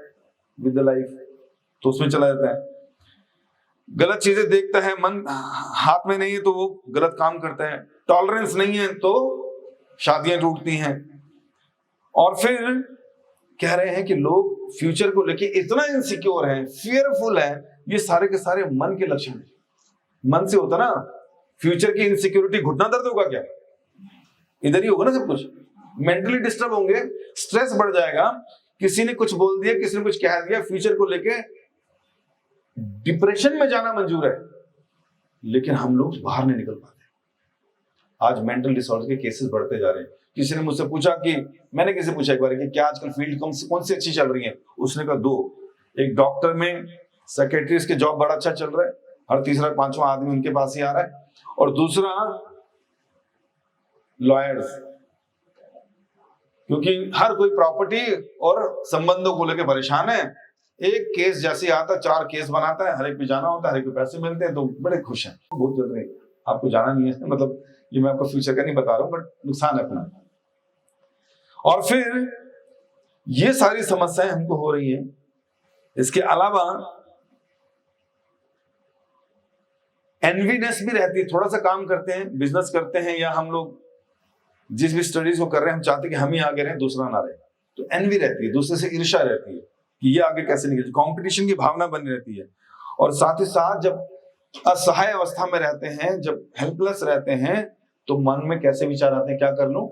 with the life, तो उसमें चला जाता है। गलत चीजें देखता है, मन हाथ में नहीं है तो वो गलत काम करता है। टॉलरेंस नहीं है तो शादियां टूटती हैं। और फिर कह रहे हैं कि लोग फ्यूचर को लेके इतना इनसिक्योर हैं, फियरफुल हैं, ये सारे के सारे मन के लक्षण हैं। मन से होता ना फ्यूचर की इनसिक्योरिटी, घुटना दर्द होगा क्या, इधर ही होगा ना सब कुछ। मेंटली डिस्टर्ब होंगे, स्ट्रेस बढ़ जाएगा, किसी ने कुछ बोल दिया, किसी ने कुछ कह दिया, फ्यूचर को लेके डिप्रेशन में जाना मंजूर है, लेकिन हम लोग बाहर नहीं निकल पाते। आज मेंटल डिसऑर्डर के केसेस बढ़ते जा रहे हैं। किसी ने मुझसे पूछा कि, मैंने किसी से पूछा एक बार कि क्या आजकल फील्ड कौन सी अच्छी चल रही है, उसने कहा दो, एक डॉक्टर में सेक्रेटरीज के जॉब बड़ा अच्छा चल रहा है, हर तीसरा पांचवा आदमी उनके पास ही आ रहा है, और दूसरा लॉयर्स, क्योंकि हर कोई प्रॉपर्टी और संबंधों को लेकर परेशान है। एक केस जैसे आता है, 4 केस बनाता है, हर एक पे जाना होता है, हर एक पे पैसे मिलते हैं, तो बड़े खुश हैं, बहुत चल रहे हैं। आपको जाना नहीं है, मतलब ये मैं आपको फ्यूचर का नहीं बता रहा हूं, बट नुकसान है अपना। और फिर ये सारी समस्याएं हमको हो रही हैं। इसके अलावा एनवीनेस भी रहती है। थोड़ा सा काम करते हैं, बिजनेस करते हैं, या हम लोग जिस भी स्टडीज को कर रहे हैं, हम चाहते हैं कि हम ही आगे रहें, दूसरा ना रहे, तो एनवी रहती है, दूसरे से ईर्ष्या रहती है कि ये आगे कैसे निकले, कंपटीशन की भावना बनी रहती है। और साथ ही साथ जब असहाय अवस्था में रहते हैं, जब हेल्पलेस रहते हैं, तो मन में कैसे विचार आते हैं, क्या कर लूं,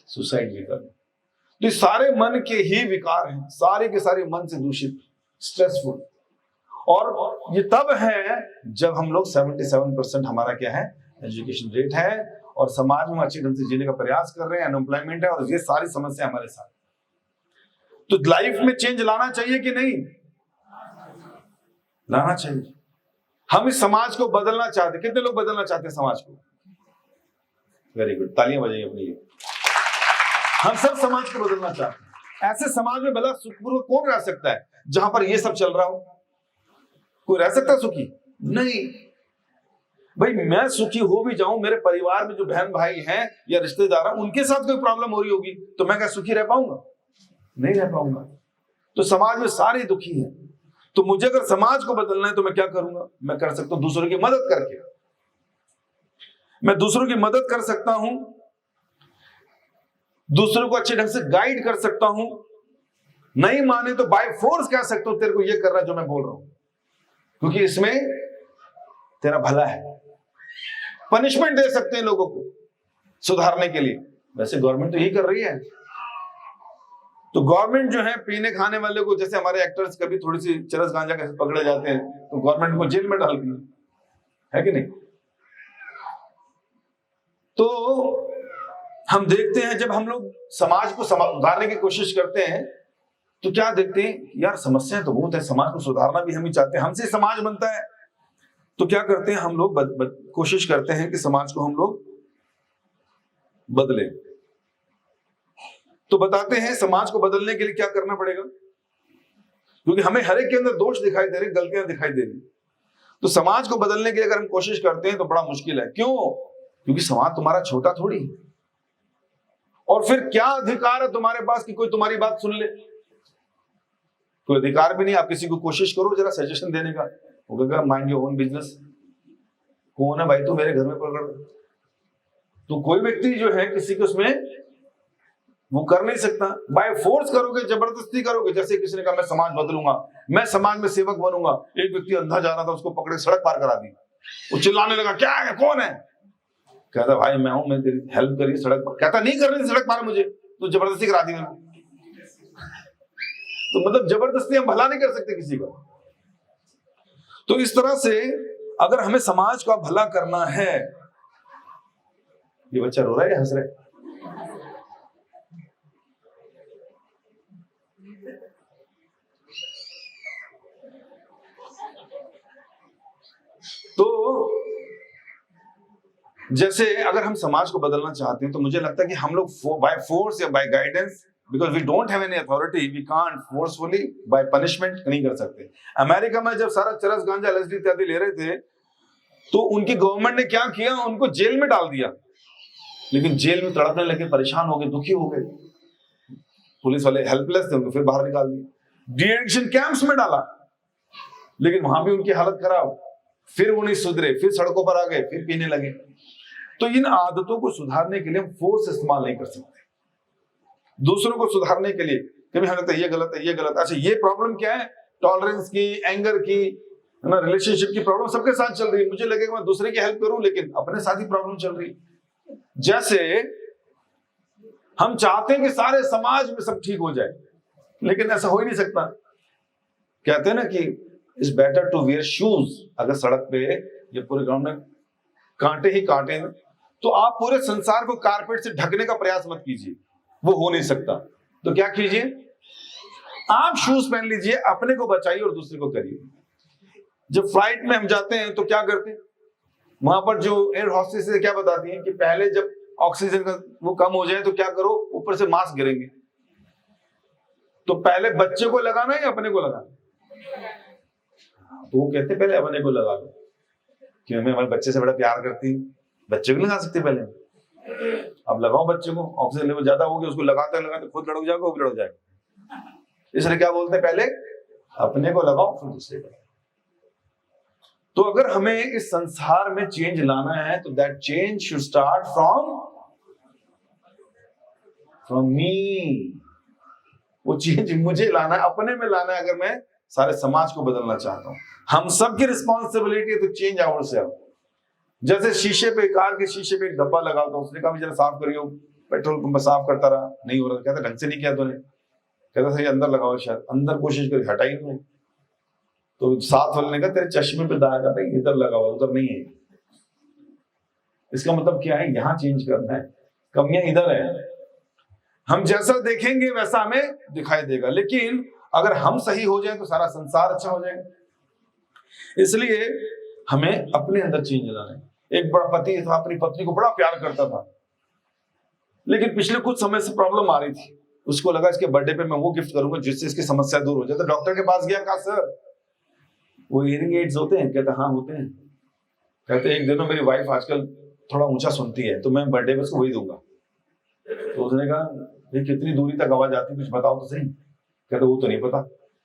सुसाइड भी कर लूं। तो ये सारे मन के ही विकार हैं, सारे के सारे मन से दूषित, स्ट्रेसफुल। और ये तब है जब हम लोग 77% हमारा क्या है, एजुकेशन रेट है, और समाज में अच्छे ढंग से जीने का प्रयास कर रहे हैं, अनएम्प्लॉयमेंट है, और ये सारी समस्या हमारे साथ। तो लाइफ में चेंज लाना चाहिए कि नहीं? लाना चाहिए। हम इस समाज को बदलना चाहते, कितने लोग बदलना चाहते हैं समाज को? वेरी गुड, तालियां बजाइए अपने लिए। हम सब समाज को बदलना चाहते हैं। ऐसे समाज में भला सुखपूर्वक कौन रह सकता है जहां पर ये सब चल रहा हो? कोई रह सकता है सुखी? नहीं। भाई मैं सुखी हो भी जाऊं, मेरे परिवार में जो बहन भाई हैं या रिश्तेदार हैं, उनके साथ कोई प्रॉब्लम हो रही होगी, तो मैं क्या सुखी रह पाऊंगा? नहीं रह पाऊंगा। तो समाज में सारे दुखी हैं। तो मुझे अगर समाज को बदलना है तो मैं क्या करूंगा? मैं कर सकता हूं दूसरों की मदद करके। मैं दूसरों की मदद कर सकता हूं, दूसरों को अच्छे ढंग से गाइड कर सकता हूं। नहीं माने तो बाय फोर्स कह सकता हूं तेरे को ये करना जो मैं बोल रहा हूं, क्योंकि इसमें तेरा भला है। पनिशमेंट दे सकते हैं लोगों को सुधारने के लिए। वैसे गवर्नमेंट तो यही कर रही है। तो गवर्नमेंट जो है, पीने खाने वाले को, जैसे हमारे एक्टर्स कभी थोड़ी सी चरस गांजा के पकड़े जाते हैं तो गवर्नमेंट को जेल में डालती है कि नहीं? तो हम देखते हैं जब हम लोग समाज को सुधारने की कोशिश करते हैं तो क्या देखते हैं, यार समस्याएं तो बहुत है, समाज को सुधारना भी हम ही चाहते हैं, हमसे समाज बनता है। तो क्या करते हैं हम लोग, कोशिश करते हैं कि समाज को हम लोग बदलें। तो बताते हैं समाज को बदलने के लिए क्या करना पड़ेगा, क्योंकि हमें हर एक के अंदर दोष दिखाई दे रहे, गलतियां दिखाई दे रही। तो समाज को बदलने के लिए अगर हम कोशिश करते हैं तो बड़ा मुश्किल है। क्यों? क्योंकि समाज तुम्हारा छोटा थोड़ी है। और फिर क्या अधिकार है तुम्हारे पास कि कोई तुम्हारी बात सुन ले? कोई अधिकार भी नहीं। आप किसी को कोशिश करो जरा सजेशन देने का, वो कहेगा माइंड योर ओन बिजनेस। कौन है भाई तू मेरे घर में पकड़? तो कोई व्यक्ति जो है किसी को उसमें वो कर नहीं सकता। बाय फोर्स करोगे, जबरदस्ती करोगे, जैसे किसी ने कहा मैं समाज बदलूंगा, मैं समाज में सेवक बनूंगा। एक व्यक्ति अंधा जा रहा था, उसको पकड़े सड़क पार करा दी। वो चिल्लाने लगा, क्या है, कौन है? कहता भाई मैं हूं, मैं तेरी हेल्प करी सड़क पार। कहता नहीं कर रही सड़क पार मुझे, तो जबरदस्ती करा दी मेरे को। तो मतलब जबरदस्ती हम भला नहीं कर सकते किसी का। तो इस तरह से अगर हमें समाज का भला करना है, ये बच्चा रो रहा है या हंस रहा है? तो जैसे अगर हम समाज को बदलना चाहते हैं तो मुझे लगता है कि हम लोग बाय फोर्स या by guidance, because we don't have any authority, we can't forcefully by punishment नहीं कर सकते। अमेरिका में जब सारा चरस गांजा एलएसडी इत्यादि ले रहे थे तो उनकी गवर्नमेंट ने क्या किया, उनको जेल में डाल दिया, लेकिन जेल में तड़पने लगे, परेशान हो गए, दुखी हो गए, पुलिस वाले हेल्पलेस थे, उनको फिर बाहर निकाल दिया, डी-एडिक्शन कैंप्स में डाला, लेकिन वहां भी उनकी हालत खराब, फिर वो नहीं सुधरे, फिर सड़कों पर आ गए, फिर पीने लगे। तो इन आदतों को सुधारने के लिए हम फोर्स इस्तेमाल नहीं कर सकते। दूसरों को सुधारने के लिए कभी हमें लगता है ये गलत है, ये गलत। अच्छा, ये प्रॉब्लम क्या है? टॉलरेंस की, एंगर की, है ना, रिलेशनशिप की प्रॉब्लम सबके साथ चल रही है। मुझे लगेगा मैं दूसरे की हेल्प करूं, लेकिन अपने साथ ही प्रॉब्लम चल रही है। जैसे हम चाहते हैं कि सारे समाज में सब ठीक हो जाए, लेकिन ऐसा हो ही नहीं सकता। कहते हैं ना कि it's better to wear shoes. अगर सड़क पे ये पूरे ग्राउंड में कांटे ही कांटे, तो आप पूरे संसार को कारपेट से ढकने का प्रयास मत कीजिए, वो हो नहीं सकता। तो क्या कीजिए, आप शूज पहन लीजिए, अपने को बचाइए और दूसरे को करिए। जब फ्लाइट में हम जाते हैं तो क्या करते हैं, वहां पर जो एयर हॉस्टेस क्या बताती हैं कि पहले जब ऑक्सीजन का वो कम हो जाए तो क्या करो, ऊपर से मास्क गिरेंगे, तो पहले बच्चे को लगाना है या अपने को लगाना? तो वो कहते पहले अपने को लगा लो, कि हमें हमारे बच्चे से बड़ा प्यार करती है, बच्चे को लगा सकते पहले। अब लगाओ बच्चे को, ऑक्सीजन लेवल ज्यादा हो गया, उसको लगाते लगाते खुद लड़ जाएगा, वो भी लड़ जाएगा। इसलिए क्या बोलते हैं, पहले अपने को लगाओ फिर दूसरे को। तो अगर हमें इस संसार में चेंज लाना है तो that change should start from me. वो चेंज मुझे लाना है, अपने में लाना है। अगर मैं सारे समाज को बदलना चाहता हूं, हम सबकी रिस्पॉन्सिबिलिटी है टू चेंज आवरसेल्फ। जैसे शीशे पे, कार के शीशे पे एक धब्बा लगा था, उसने कहा जरा साफ करियो, पेट्रोल पंप साफ करता रहा, नहीं हो रहा, कहता ढंग से नहीं किया तूने, कहता सही अंदर लगाओ, शायद अंदर कोशिश करी, हटा ही नहीं। तो साथ वाले ने कहा तेरे चश्मे पे दाग है, इधर लगा हुआ, उधर नहीं है। इसका मतलब क्या है, यहाँ चेंज करना है, कमियां इधर है। हम जैसा देखेंगे वैसा हमें दिखाई देगा, लेकिन अगर हम सही हो जाए तो सारा संसार अच्छा हो जाएगा। इसलिए हमें अपने अंदर चेंज लाना है। एक बड़ा पति था, अपनी पत्नी को बड़ा प्यार करता था, लेकिन पिछले कुछ समय से प्रॉब्लम आ रही थी। उसको लगा इसके बर्थडे पे मैं वो गिफ्ट करूंगा जिससे इसकी समस्या दूर हो जाए। तो डॉक्टर के पास गया, कहा सर वो हियरिंग एड्स होते हैं? कहता हाँ होते हैं। कहते एक दिन मेरी वाइफ आजकल थोड़ा ऊंचा सुनती है, तो मैं बर्थडे पे उसको वही दूंगा। तो उसने कहा ये कितनी दूरी तक आवाज आती है, कुछ बताओ तो सही। कहता वो तो नहीं पता।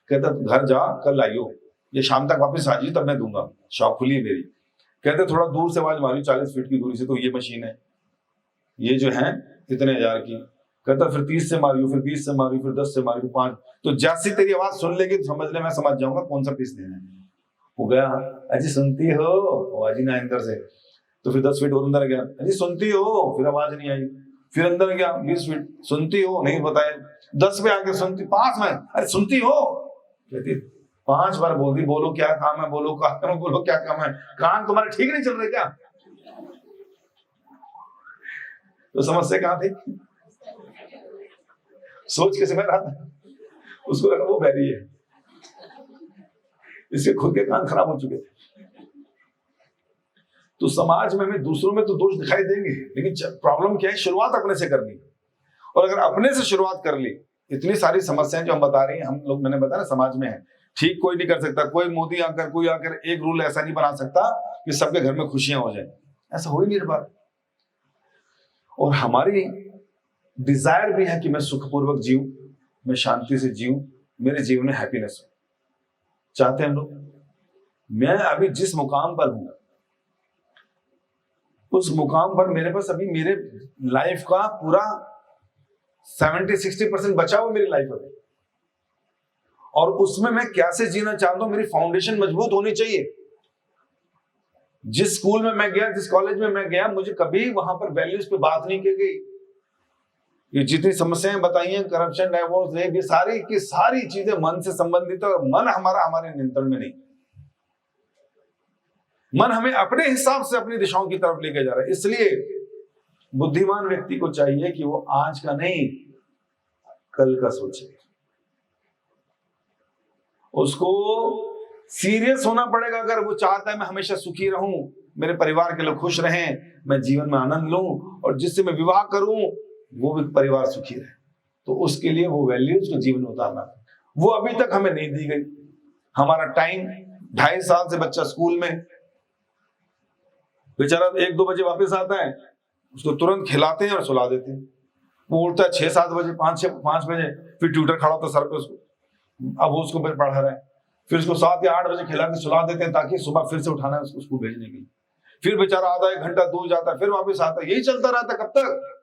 कहता घर जा, कल आइयो, ये शाम तक वापस आ जाइए, तब मैं दूंगा, शॉप खुली है मेरी। कहते थोड़ा दूर से आवाज मारी, 40 फीट की दूरी से, तो ये मशीन है, ये जो है इतने हजार की। कहता फिर 30 से मारियो, फिर 20 से मारियो, फिर 10 से मारियो, 5। तो जैसी तेरी आवाज सुन लेगी तो समझ ले, मैं समझ जाऊंगा कौन सा पीस देना है। वो गया, अजी सुनती हो, आवाज ही ना अंदर से। तो फिर 10 फीट और अंदर गया, अजी सुनती हो, फिर आवाज नहीं आई। फिर अंदर गया 20 फीट, सुनती हो, नहीं बताया। 10 पे आके सुनती, 5 में, अरे सुनती हो, कहती 5 बार बोल दी, बोलो क्या काम है, बोलो क्या काम है, बोलो क्या काम है, कान तुम्हारे ठीक नहीं चल रहे क्या? तो समस्या कहां थी? सोच कैसे मैं रहा था, उसको लगा वो बहरी है, इसके खुद के कान खराब हो चुके थे। तो समाज में हमें दूसरों में तो दोष दिखाई देंगे, लेकिन प्रॉब्लम क्या है, शुरुआत अपने से करनी। और अगर अपने से शुरुआत कर ली, इतनी सारी समस्याएं जो हम बता रहे हैं, हम लोग, मैंने बताया समाज में है, ठीक कोई नहीं कर सकता। कोई मोदी आकर, कोई आकर एक रूल ऐसा नहीं बना सकता कि सबके घर में खुशियां हो जाए, ऐसा हो ही नहीं रहा। और हमारी डिजायर भी है कि मैं सुखपूर्वक जीऊं, मैं शांति से जीऊं, मेरे जीवन में हैप्पीनेस हो, चाहते हैं हम लोग। मैं अभी जिस मुकाम पर हूं, उस मुकाम पर मेरे पास अभी मेरे लाइफ का पूरा 70-60% बचा हुआ मेरी लाइफ अभी, और उसमें मैं कैसे जीना चाहता हूं, मेरी फाउंडेशन मजबूत होनी चाहिए। जिस स्कूल में मैं गया, जिस कॉलेज में मैं गया, मुझे कभी वहां पर वैल्यूज पे बात नहीं की गई। ये जितनी समस्याएं बताई हैं, करप्शन, डाइवोर्स, रेप, ये सारी की सारी चीजें मन से संबंधित है, और मन हमारा हमारे नियंत्रण में नहीं। मन हमें अपने हिसाब से अपनी दिशाओं की तरफ लेके जा रहा है। इसलिए बुद्धिमान व्यक्ति को चाहिए कि वो आज का नहीं, कल का सोचे। उसको सीरियस होना पड़ेगा। अगर वो चाहता है मैं हमेशा सुखी रहूं, मेरे परिवार के लोग खुश रहें, मैं जीवन में आनंद लूं, और जिससे मैं विवाह करूं वो भी परिवार सुखी रहे। तो उसके लिए वो वैल्यूज को जीवन में उतारना, वो अभी तक हमें नहीं दी गई। हमारा टाइम 2.5 साल से बच्चा स्कूल में, बेचारा 1-2 बजे वापस आता है, उसको तुरंत खिलाते हैं और सुला देते हैं। वो उठता है 6-7 बजे, 5 बजे, फिर ट्यूटर खड़ा होता है सर पे उसको, अब वो उसको पढ़ा रहा है, फिर उसको 7 या 8 बजे खिला के सुला देते हैं ताकि सुबह फिर से उठाना है उसको स्कूल भेजने के लिए। फिर बेचारा आधा 1 घंटा दूर जाता है, फिर वापस आता है, यही चलता रहता है। कब तक?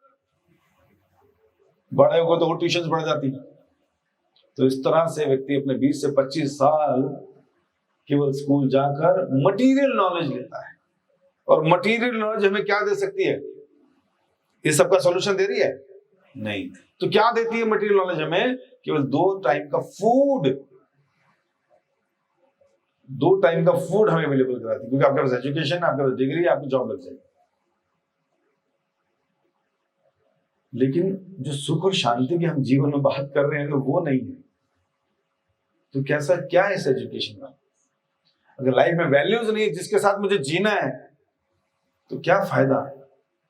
बड़े होगा तो और ट्यूशन बढ़ जाती है। तो इस तरह से व्यक्ति अपने 20 से 25 साल केवल स्कूल जाकर मटेरियल नॉलेज लेता है, और मटेरियल नॉलेज हमें क्या दे सकती है? ये सबका सॉल्यूशन दे रही है? नहीं। तो क्या देती है मटेरियल नॉलेज हमें? केवल 2 टाइम का फूड, 2 टाइम का फूड हमें अवेलेबल कराती है, क्योंकि आपके पास एजुकेशन, आपके पास डिग्री, आपकी जॉब लग जाएगी। लेकिन जो सुख और शांति की हम जीवन में बात कर रहे हैं तो वो नहीं है। तो कैसा क्या है इस एजुकेशन का? अगर लाइफ में वैल्यूज नहीं है जिसके साथ मुझे जीना है, तो क्या फायदा?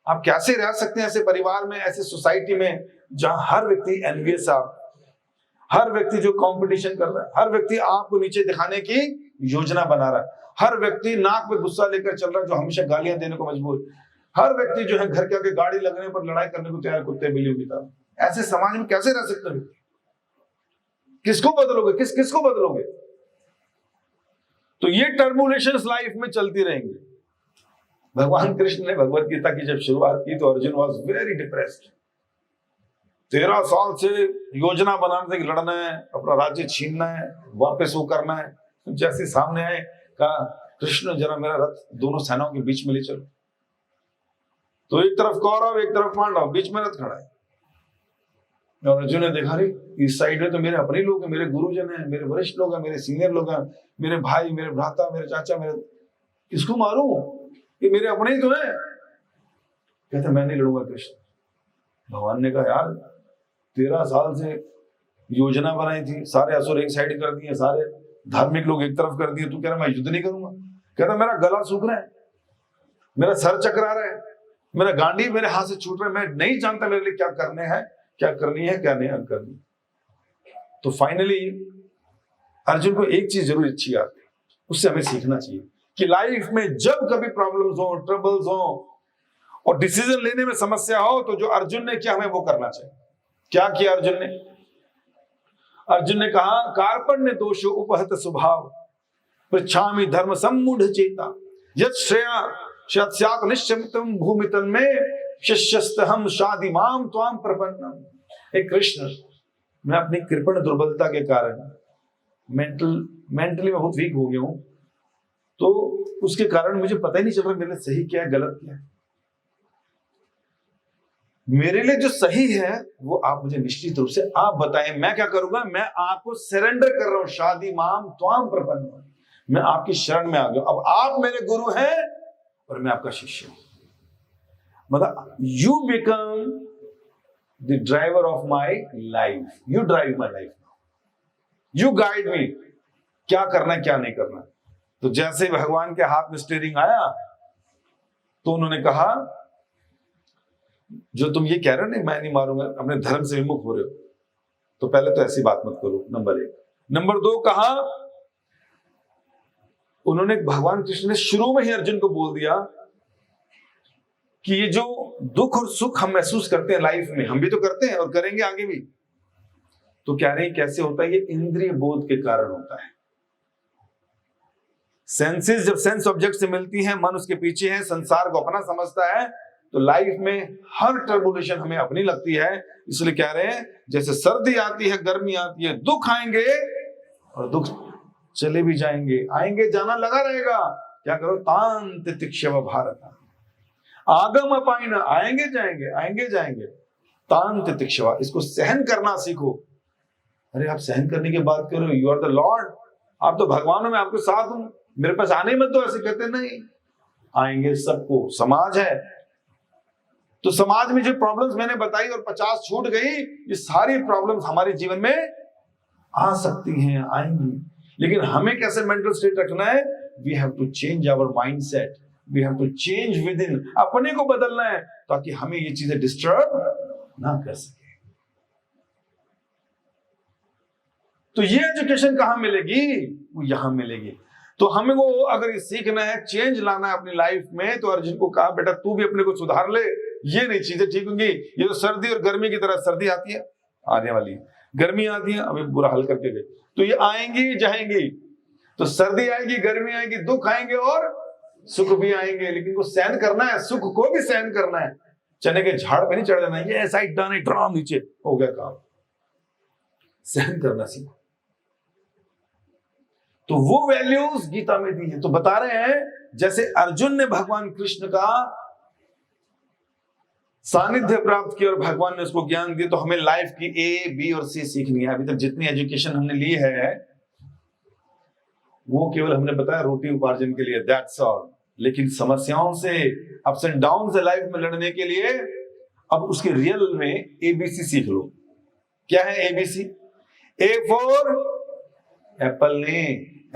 आप कैसे रह सकते हैं ऐसे परिवार में, ऐसे सोसाइटी में जहां हर व्यक्ति एनवियस है, हर व्यक्ति जो कंपटीशन कर रहा है, हर व्यक्ति आपको नीचे दिखाने की योजना बना रहा है, हर व्यक्ति नाक पे गुस्सा लेकर चल रहा है जो हमेशा गालियां देने को मजबूर, हर व्यक्ति जो है घर के आगे गाड़ी लगने पर लड़ाई करने को तैयार, कुत्ते बिल्लियों की तरह। ऐसे समाज में कैसे रह सकते हो? किसको बदलोगे? किसको बदलोगे? तो ये टर्बुलेशंस लाइफ में चलती रहेंगी। भगवान कृष्ण ने भगवत गीता की जब शुरुआत की तो अर्जुन वाज वेरी डिप्रेस्ड। 13 साल से योजना बनाने से लड़ना है, अपना राज्य छीनना है, वापस वो करना है। जैसे सामने आए, कहा कृष्ण जरा मेरा रथ दोनों सेनाओं के बीच में ले चलो। तो एक तरफ कौरव, एक तरफ पांडव, बीच में रथ खड़ा है। और अर्जुन ने देखा, रे इस साइड में तो मेरे अपने लोग हैं, मेरे गुरुजन हैं, मेरे वरिष्ठ लोग हैं, मेरे सीनियर लोग हैं, मेरे भाई, मेरे भ्राता, मेरे चाचा, मेरे, किसको मारूं? ये मेरे अपने ही तो है। कहते मैं नहीं लड़ूंगा कृष्ण। भगवान ने कहा, यार 13 साल से योजना बनाई थी, सारे असुर एक साइड कर दिए, सारे धार्मिक लोग एक तरफ कर दिए, तू कह रहा मैं युद्ध नहीं करूंगा? कहता मेरा गला सूख रहा है, मेरा सर चकरा रहा है, मेरा गांडी मेरे हाथ से छूट रहा है, मैं नहीं जानता मेरे लिए क्या करने हैं, क्या करनी है, क्या नहीं करनी। तो फाइनली अर्जुन को एक चीज जरूर अच्छी आती है, उससे हमें सीखना चाहिए कि लाइफ में जब कभी प्रॉब्लम्स हो, ट्रबल्स हो और डिसीजन लेने में समस्या हो, तो जो अर्जुन ने किया हमें वो करना चाहिए। क्या किया अर्जुन ने? अर्जुन ने कहा, कार्पण्य दोषो उपहत स्वभाव पृच्छामि धर्म सम्मूढ़ चेता यत् श्रेया स्यात् निश्चितम भूमितल में शिष्यस्तहम शादिमाम त्वाम प्रपन्नम। हे कृष्ण, मैं अपनी कृपण दुर्बलता के कारण मेंटली बहुत वीक हो गया हूं, तो उसके कारण मुझे पता ही नहीं चल रहा मेरे लिए सही क्या है, गलत क्या है। मेरे लिए जो सही है वो आप मुझे निश्चित रूप से आप बताएं, मैं क्या करूंगा? मैं आपको सरेंडर कर रहा हूं। शादी माम त्वाम प्रपन्न, मैं आपकी शरण में आ गया। अब आप मेरे गुरु हैं और मैं आपका शिष्य हूं। मतलब you become the driver of my life, you drive my life, you guide me, क्या करना क्या नहीं करना। तो जैसे भगवान के हाथ में स्टीयरिंग आया तो उन्होंने कहा, जो तुम ये कह रहे हो ना मैं नहीं मारूंगा, अपने धर्म से विमुख हो रहे हो, तो पहले तो ऐसी बात मत करो, नंबर 1। नंबर 2 कहा उन्होंने, भगवान कृष्ण ने शुरू में ही अर्जुन को बोल दिया कि ये जो दुख और सुख हम महसूस करते हैं लाइफ में, हम भी तो करते हैं और करेंगे आगे भी, तो कह रहे हैं कैसे होता है? ये इंद्रिय बोध के कारण होता है। सेंसेस जब सेंस ऑब्जेक्ट से मिलती हैं, मन उसके पीछे है, संसार को अपना समझता है, तो लाइफ में हर टर्बुलेशन हमें अपनी लगती है। इसलिए कह रहे हैं जैसे सर्दी आती है, गर्मी आती है, दुख आएंगे और दुख चले भी जाएंगे, आएंगे जाना लगा रहेगा। क्या करो? तांत तिक्षव भारत, आगम अपाइन, आएंगे जाएंगे, आएंगे जाएंगे, तांत तिक्षवा, इसको सहन करना सीखो। अरे आप सहन करने की बात करो, यू आर द लॉर्ड, आप तो भगवान हो, मैं आपके साथ हूं, मेरे पास आने मत दो। ऐसे कहते नहीं, आएंगे सबको। समाज है तो समाज में जो प्रॉब्लम्स मैंने बताई और 50 छूट गई, ये सारी प्रॉब्लम्स हमारे जीवन में आ सकती हैं, आएंगी। लेकिन हमें कैसे मेंटल स्टेट रखना है? We have to change our mindset, we have to change within, अपने को बदलना है ताकि हमें ये चीजें डिस्टर्ब ना कर सके। तो ये एजुकेशन कहां मिलेगी? वो यहां मिलेगी। तो हमें वो अगर ये सीखना है, चेंज लाना है अपनी लाइफ में, तो अर्जुन को कहा बेटा तू भी अपने को सुधार ले, ये नहीं चीजें ठीक होंगी। ये तो सर्दी और गर्मी की तरह, सर्दी आती है आने वाली है, गर्मी आती है अभी बुरा हाल करके गई, तो ये आएंगी जाएंगी। तो सर्दी आएगी, गर्मी आएगी, दुख आएंगे और सुख भी आएंगे, लेकिन को सहन करना है, सुख को भी सहन करना है। चने के झाड़ पे नहीं चढ़ जाना, ये ऐसा ही डाने ड्राम नीचे हो गया काम। सहन करना सीखो। तो वो वैल्यूज गीता में दी है। तो बता रहे हैं जैसे अर्जुन ने भगवान कृष्ण का सानिध्य प्राप्त किया और भगवान ने उसको ज्ञान दिया, तो हमें लाइफ की ए, बी और सी सीखनी है। अभी तक जितनी एजुकेशन हमने ली है वो केवल हमने बताया रोटी उपार्जन के लिए, दैट्स ऑल। लेकिन समस्याओं से, अप्स एंड डाउन से लाइफ में लड़ने के लिए अब उसके रियल में एबीसी सीख लो। क्या है एबीसी? ए फॉर एप्पल ने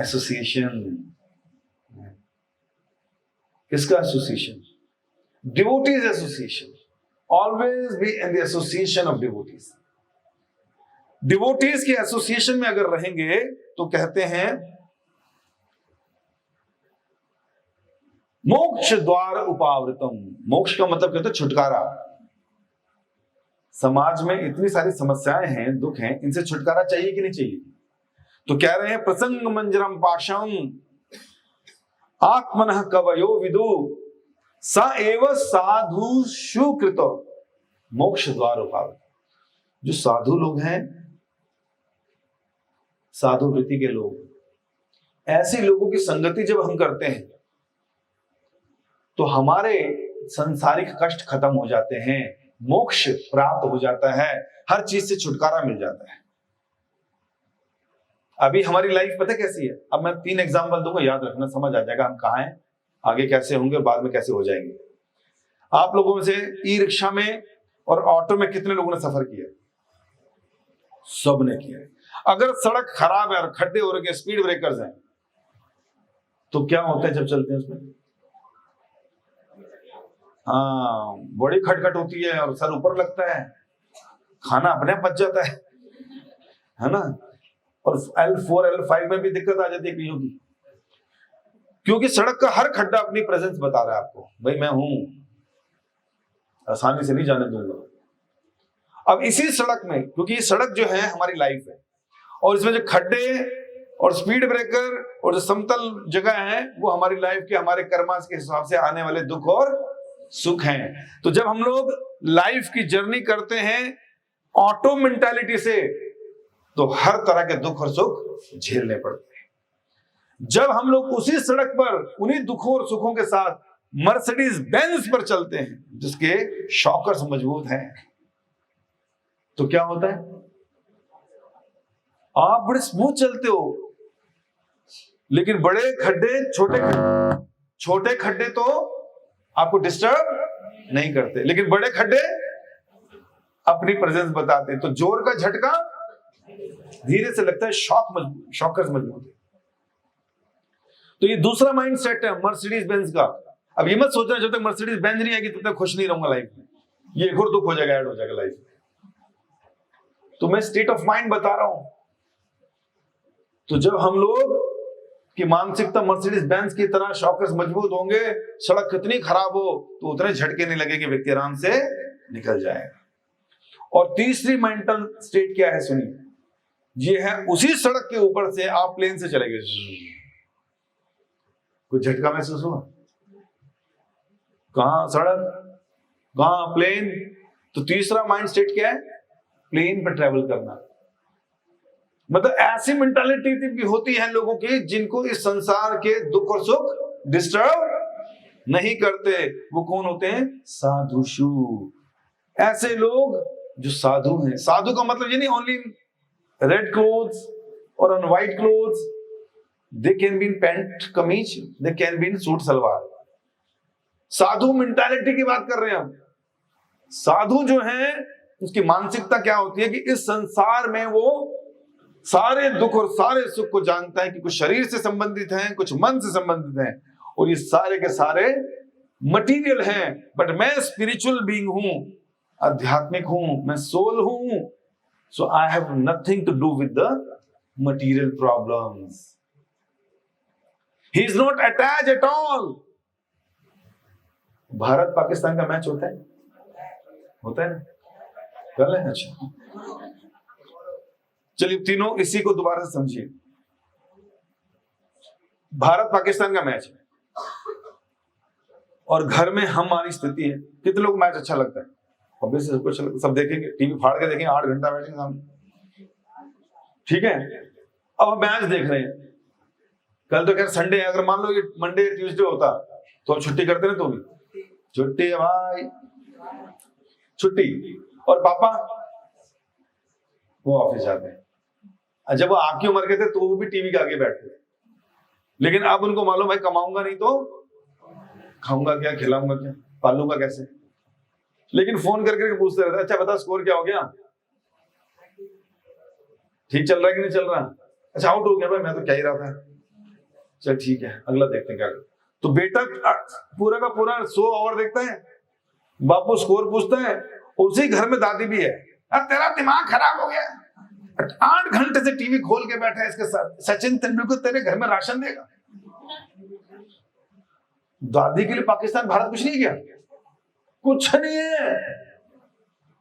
एसोसिएशन। किसका association? Devotees association. Always be in the association of devotees. Devotees के एसोसिएशन में अगर रहेंगे तो कहते हैं मोक्ष द्वार उपावृतम। मोक्ष का मतलब कहते हैं छुटकारा। समाज में इतनी सारी समस्याएं हैं, दुख हैं, इनसे छुटकारा चाहिए कि नहीं चाहिए? तो कह रहे हैं प्रसंग मंजरम पाशम आत्मनः कवयो विदु स एव साधु सुकृत मोक्ष द्वार उपावृत। जो साधु लोग हैं, साधु वृत्ति के लोग, ऐसे लोगों की संगति जब हम करते हैं तो हमारे सांसारिक कष्ट खत्म हो जाते हैं, मोक्ष प्राप्त हो जाता है, हर चीज से छुटकारा मिल जाता है। अभी हमारी लाइफ पता कैसी है? अब मैं 3 एग्जांपल दूंगा, याद रखना, समझ आ जाएगा हम कहां हैं, आगे कैसे होंगे, बाद में कैसे हो जाएंगे। आप लोगों में से ई रिक्शा में और ऑटो में कितने लोगों ने सफर किया? सब ने किया। अगर सड़क खराब है और खड्डे हो रखे, स्पीड ब्रेकर्स हैं, तो क्या होता है जब चलते हैं उसमें? हाँ, बड़ी खटखट होती है और सर ऊपर लगता है, खाना अपने आप बच जाता है ना। और L4 L5 में भी दिक्कत आ जाती है कईयों की, क्योंकि सड़क का हर खड्डा अपनी प्रेजेंस बता रहा है आपको, भाई मैं हूं, आसानी से नहीं जाने दूंगा। अब इसी सड़क में, क्योंकि ये सड़क जो है हमारी लाइफ है, और इसमें जो खड्डे और स्पीड ब्रेकर और जो समतल जगह है वो हमारी लाइफ के, हमारे कर्मास के हिसाब से आने वाले दुख और सुख हैं। तो जब हम लोग लाइफ की जर्नी करते हैं ऑटो मेंटालिटी से, तो हर तरह के दुख और सुख झेलने पड़ते हैं। जब हम लोग उसी सड़क पर उन्हीं दुखों और सुखों के साथ मर्सिडीज बेंज पर चलते हैं, जिसके शॉकर्स मजबूत हैं, तो क्या होता है? आप बड़े स्मूथ चलते हो, लेकिन बड़े खड्डे, छोटे खड्डे तो आपको डिस्टर्ब नहीं करते, लेकिन बड़े खड्डे अपनी प्रेजेंस बताते हैं। तो जोर का झटका धीरे से लगता है, शॉकर्स मजबूत है। तो ये दूसरा माइंड सेट है मर्सिडीज बेंज का। अब ये मत सोचना जब तक मर्सिडीज बेंज नहीं आएगी तब तक खुश नहीं रहूंगा लाइफ में, ये एक और दुख हो जाएगा, ऐड हो जाएगा लाइफ में। तो मैं स्टेट ऑफ माइंड बता रहा हूं। तो जब हम लोग की मानसिकता मर्सिडीज बेंज की तरह, शॉकर्स मजबूत होंगे, सड़क कितनी खराब हो तो उतने झटके नहीं लगेंगे, व्यक्ति आराम से निकल जाएगा। और तीसरी मेंटल स्टेट क्या है सुनिए, ये है उसी सड़क के ऊपर से आप प्लेन से चले गए, कुछ झटका महसूस हुआ? कहां सड़क, कहां प्लेन। तो तीसरा माइंड स्टेट क्या है? प्लेन पर ट्रेवल करना। मतलब ऐसी मेंटालिटी भी होती है लोगों की जिनको इस संसार के दुख और सुख डिस्टर्ब नहीं करते। वो कौन होते हैं? साधुषु। ऐसे लोग जो साधु हैं। साधु का मतलब ये नहीं ओनली रेड क्लोथ्स और on white clothes, they can be in pant कमीज, they can be in suit salwar. Sadhu mentality की बात कर रहे हैं हम। साधु जो है उसकी मानसिकता क्या होती है कि इस संसार में वो सारे दुख और सारे सुख को जानता है कि कुछ शरीर से संबंधित हैं, कुछ मन से संबंधित हैं, और ये सारे के सारे मटीरियल हैं, बट मैं स्पिरिचुअल बीइंग हूं, आध्यात्मिक हूं, मैं सोल हूं, so I have nothing to do with the material problems. He is not attach at all. Bharat Pakistan का मैच होता है ना, कल है? अच्छा, चलिए तीनों इसी को दोबारा से समझिए। भारत पाकिस्तान का मैच है और घर में हमारी स्थिति है। कितने लोग मैच अच्छा लगता है? ऑब्वियसली सबको अच्छा लगता है, सब देखेंगे, टीवी फाड़ के देखेंगे, 8 घंटा बैठेंगे सामने, ठीक है। अब हम मैच देख रहे हैं, कल तो खैर संडे है, अगर मान लो ये मंडे ट्यूसडे होता तो छुट्टी करते ना, तो भी छुट्टी है भाई, छुट्टी। और पापा वो ऑफिस जाते हैं। जब वो आपकी उम्र के थे तो वो भी टीवी के आगे बैठते थे, लेकिन अब उनको मालूम भाई कमाऊंगा नहीं तो खाऊंगा क्या, खिलाऊंगा क्या, पालूंगा कैसे। लेकिन फोन करके पूछते रहते, अच्छा बता स्कोर क्या हो गया, ठीक चल रहा है कि नहीं चल रहा, अच्छा आउट हो गया भाई, मैं तो क्या ही रहा था, चल ठीक है अगला देखते हैं क्या। तो बेटा पूरा का पूरा 100 ओवर देखता है, बापू स्कोर पूछता है, उसी घर में दादी भी है, तेरा दिमाग खराब हो गया, 8 घंटे से टीवी खोल के बैठा है इसके साथ, सचिन तेंदुलकर तेरे घर में राशन देगा। दादी के लिए पाकिस्तान भारत कुछ नहीं किया, कुछ नहीं है,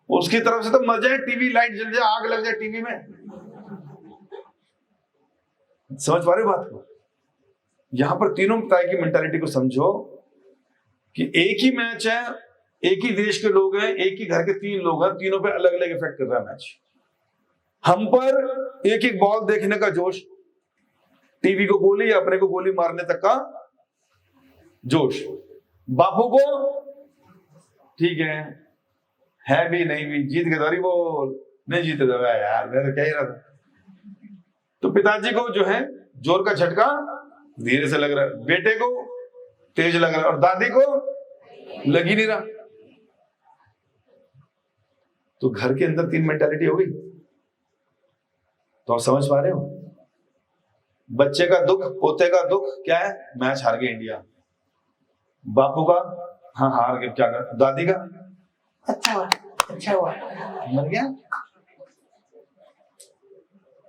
उसकी तरफ से तो मजा है, टीवी लाइट जल जाए, आग लग जाए टीवी में। समझ पा रहे हो बात को? यहां पर तीनों तरह की मेंटालिटी को समझो कि एक ही मैच है, एक ही देश के लोग हैं, एक ही घर के 3 लोग हैं, तीनों पे अलग अलग इफेक्ट कर रहा है मैच। हम पर एक एक बॉल देखने का जोश, टीवी को गोली या अपने को गोली मारने तक का जोश, बापू को ठीक है भी नहीं भी, जीत के दौरी बोल, नहीं जीते तो यार मैं तो कह ही रहा था। तो पिताजी को जो है जोर का झटका धीरे से लग रहा है, बेटे को तेज लग रहा है, और दादी को लग ही नहीं रहा। तो घर के अंदर 3 मेंटालिटी हो गई। तो आप समझ पा रहे हो? बच्चे का दुख, पोते का दुख क्या है, मैच हार गए इंडिया। बापू का हाँ हार गए, क्या कर, दादी का अच्छा हुआ मर गया।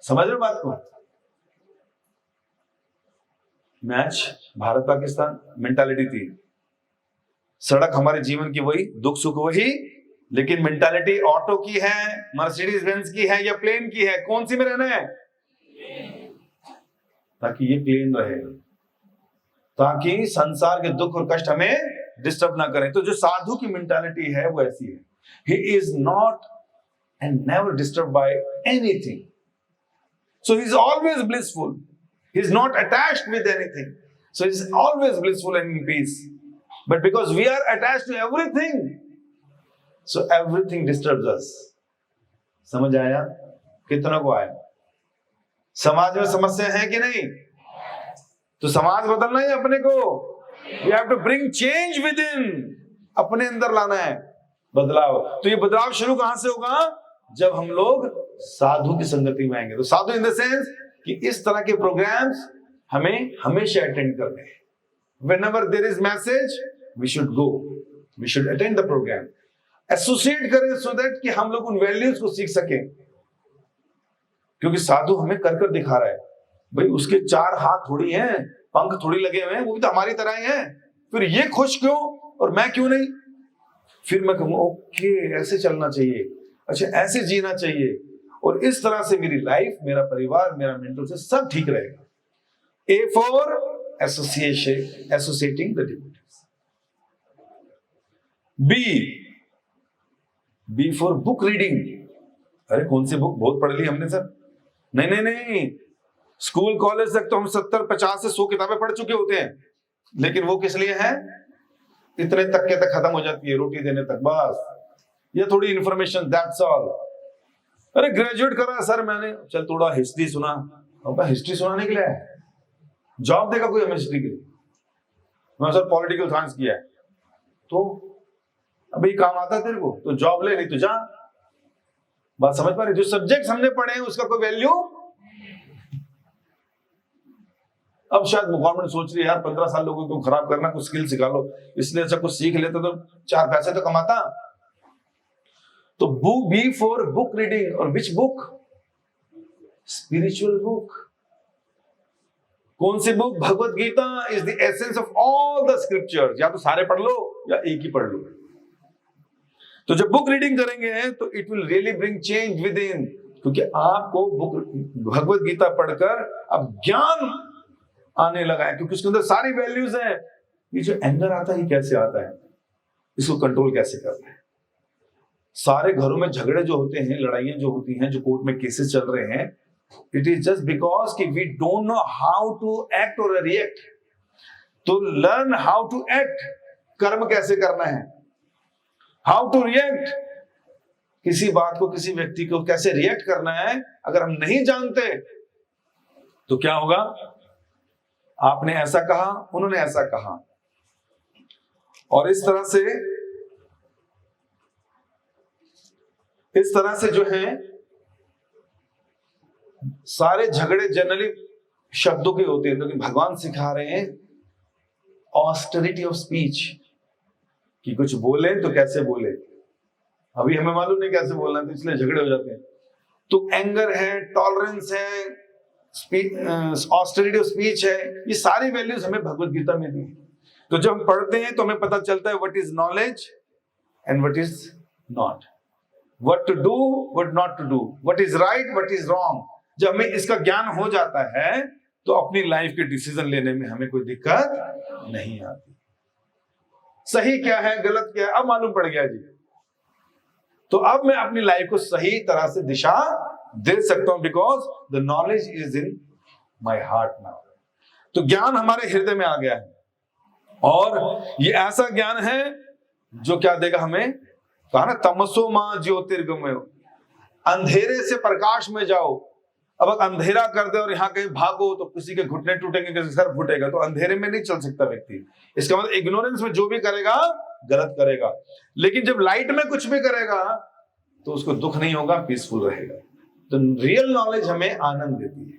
समझ रहे हो बात को? मैच भारत पाकिस्तान मेंटालिटी थी, सड़क हमारे जीवन की वही, दुख सुख वही, लेकिन मेंटालिटी ऑटो की है, मर्सिडीज बेंज की है या प्लेन की है, कौन सी में रहना है? ताकि ये प्लेन रहे, ताकि संसार के दुख और कष्ट हमें डिस्टर्ब ना करें। तो जो साधु की मेंटालिटी है वो ऐसी है, he is not and never disturbed by anything, so he is always blissful, he is not attached with anything, so he is always blissful and in peace. But because we are attached to everything, so everything disturbs us. समझ आया? कितना को आया? समाज में समस्या है कि नहीं? तो समाज बदलना है अपने को, we have to bring change within, अपने अंदर लाना है बदलाव। तो ये बदलाव शुरू कहां से होगा? जब हम लोग साधु की संगति में आएंगे। तो साधु इन द सेंस कि इस तरह के प्रोग्राम्स हमें हमेशा अटेंड करने हैं। Whenever there is message, we should go, we should attend the program, associate करें so that कि हम लोग उन वैल्यूज को सीख सकें। क्योंकि साधु हमें कर कर दिखा रहा है, भाई उसके 4 हाथ थोड़ी हैं, पंख थोड़ी लगे हुए हैं, वो भी तो हमारी तरह ही हैं, फिर ये खुश क्यों और मैं क्यों नहीं? फिर मैं कहूँ ओके ऐसे चलना चाहिए, अच्छा ऐसे जीना चाहिए, और इस तरह से मेरी लाइफ, मेरा परिवार, मेरा मेंटल से सब ठीक रहेगा। A for association, associating the devotees. B for book reading. अरे कौन सी बुक, बहुत पढ़ ली हमने सर? नहीं, स्कूल कॉलेज तक तो हम 70, 50 से 100 किताबें पढ़ चुके होते हैं, लेकिन वो किस लिए है? इतने तक के तक खत्म हो जाती है, रोटी देने तक बस, ये थोड़ी इंफॉर्मेशन, दैट्स ऑल। अरे ग्रेजुएट करा सर मैंने, चल थोड़ा हिस्ट्री सुना, अब हिस्ट्री सुनाने के लिए है? जॉब देगा कोई हमें हिस्ट्री के लिए? मैं सर पॉलिटिकल साइंस किया है, तो अभी काम आता है तेरे को तो जॉब ले, नहीं तो जा। बात समझ पा रहे? जो सब्जेक्ट हमने पढ़े हैं उसका कोई वैल्यू। अब शायद गवर्नमेंट सोच रही है यार 15 साल लोगों को खराब करना, कुछ स्किल सिखा लो, इसलिए अच्छा कुछ सीख लेते तो 4 पैसे तो कमाता। तो book be for book reading. और विच बुक? Spiritual book. कौन सी book? Bhagavad Gita is the essence of all the scriptures. या तो सारे पढ़ लो या एक ही पढ़ लो। तो जब बुक रीडिंग करेंगे तो it will really bring change with in, क्योंकि आपको बुक भगवत गीता पढ़कर अब ज्ञान आने लगा है, क्योंकि उसके अंदर सारी वैल्यूज हैं। ये जो एंगर आता है ये कैसे आता है, इसको कंट्रोल कैसे करना है। सारे घरों में झगड़े जो होते हैं, लड़ाइयां जो होती हैं, जो कोर्ट में केसेस चल रहे हैं, इट इज जस्ट बिकॉज कि we don't know how to act और रिएक्ट। तो लर्न हाउ टू एक्ट, कर्म कैसे करना है, हाउ टू रिएक्ट, किसी बात को, किसी व्यक्ति को कैसे रिएक्ट करना है। अगर हम नहीं जानते तो क्या होगा? आपने ऐसा कहा, उन्होंने ऐसा कहा, और इस तरह से जो है सारे झगड़े जनरली शब्दों के होते हैं, लेकिन भगवान सिखा रहे हैं ऑस्टेरिटी ऑफ स्पीच, कि कुछ बोले तो कैसे बोले। अभी हमें मालूम नहीं कैसे बोलना है, तो इसलिए झगड़े हो जाते हैं। तो एंगर है, टॉलरेंस है, ऑस्टेरिटी ऑफ स्पीच है, ये सारी वैल्यूज हमें भगवत गीता में दी। तो जब हम पढ़ते हैं तो हमें पता चलता है what is knowledge and what is not, what to do, what not to do, what is right, what is wrong. जब हमें इसका ज्ञान हो जाता है तो अपनी लाइफ के डिसीजन लेने में हमें कोई दिक्कत नहीं आती। सही क्या है, गलत क्या है, अब मालूम पड़ गया जी। तो अब मैं अपनी लाइफ को सही तरह से दिशा दे सकता हूं, because the knowledge is in my heart now. तो ज्ञान हमारे हृदय में आ गया है, और ये ऐसा ज्ञान है जो क्या देगा हमें, कहा ना तमसो मां ज्योतिर्गमय, अंधेरे से प्रकाश में जाओ। अब अंधेरा कर दे और यहाँ कहीं भागो तो किसी के घुटने टूटेंगे, किसी सर फूटेगा, तो अंधेरे में नहीं चल सकता व्यक्ति। इसका मतलब इग्नोरेंस में जो भी करेगा गलत करेगा, लेकिन जब लाइट में कुछ भी करेगा तो उसको दुख नहीं होगा, पीसफुल रहेगा। तो रियल नॉलेज हमें आनंद देती है।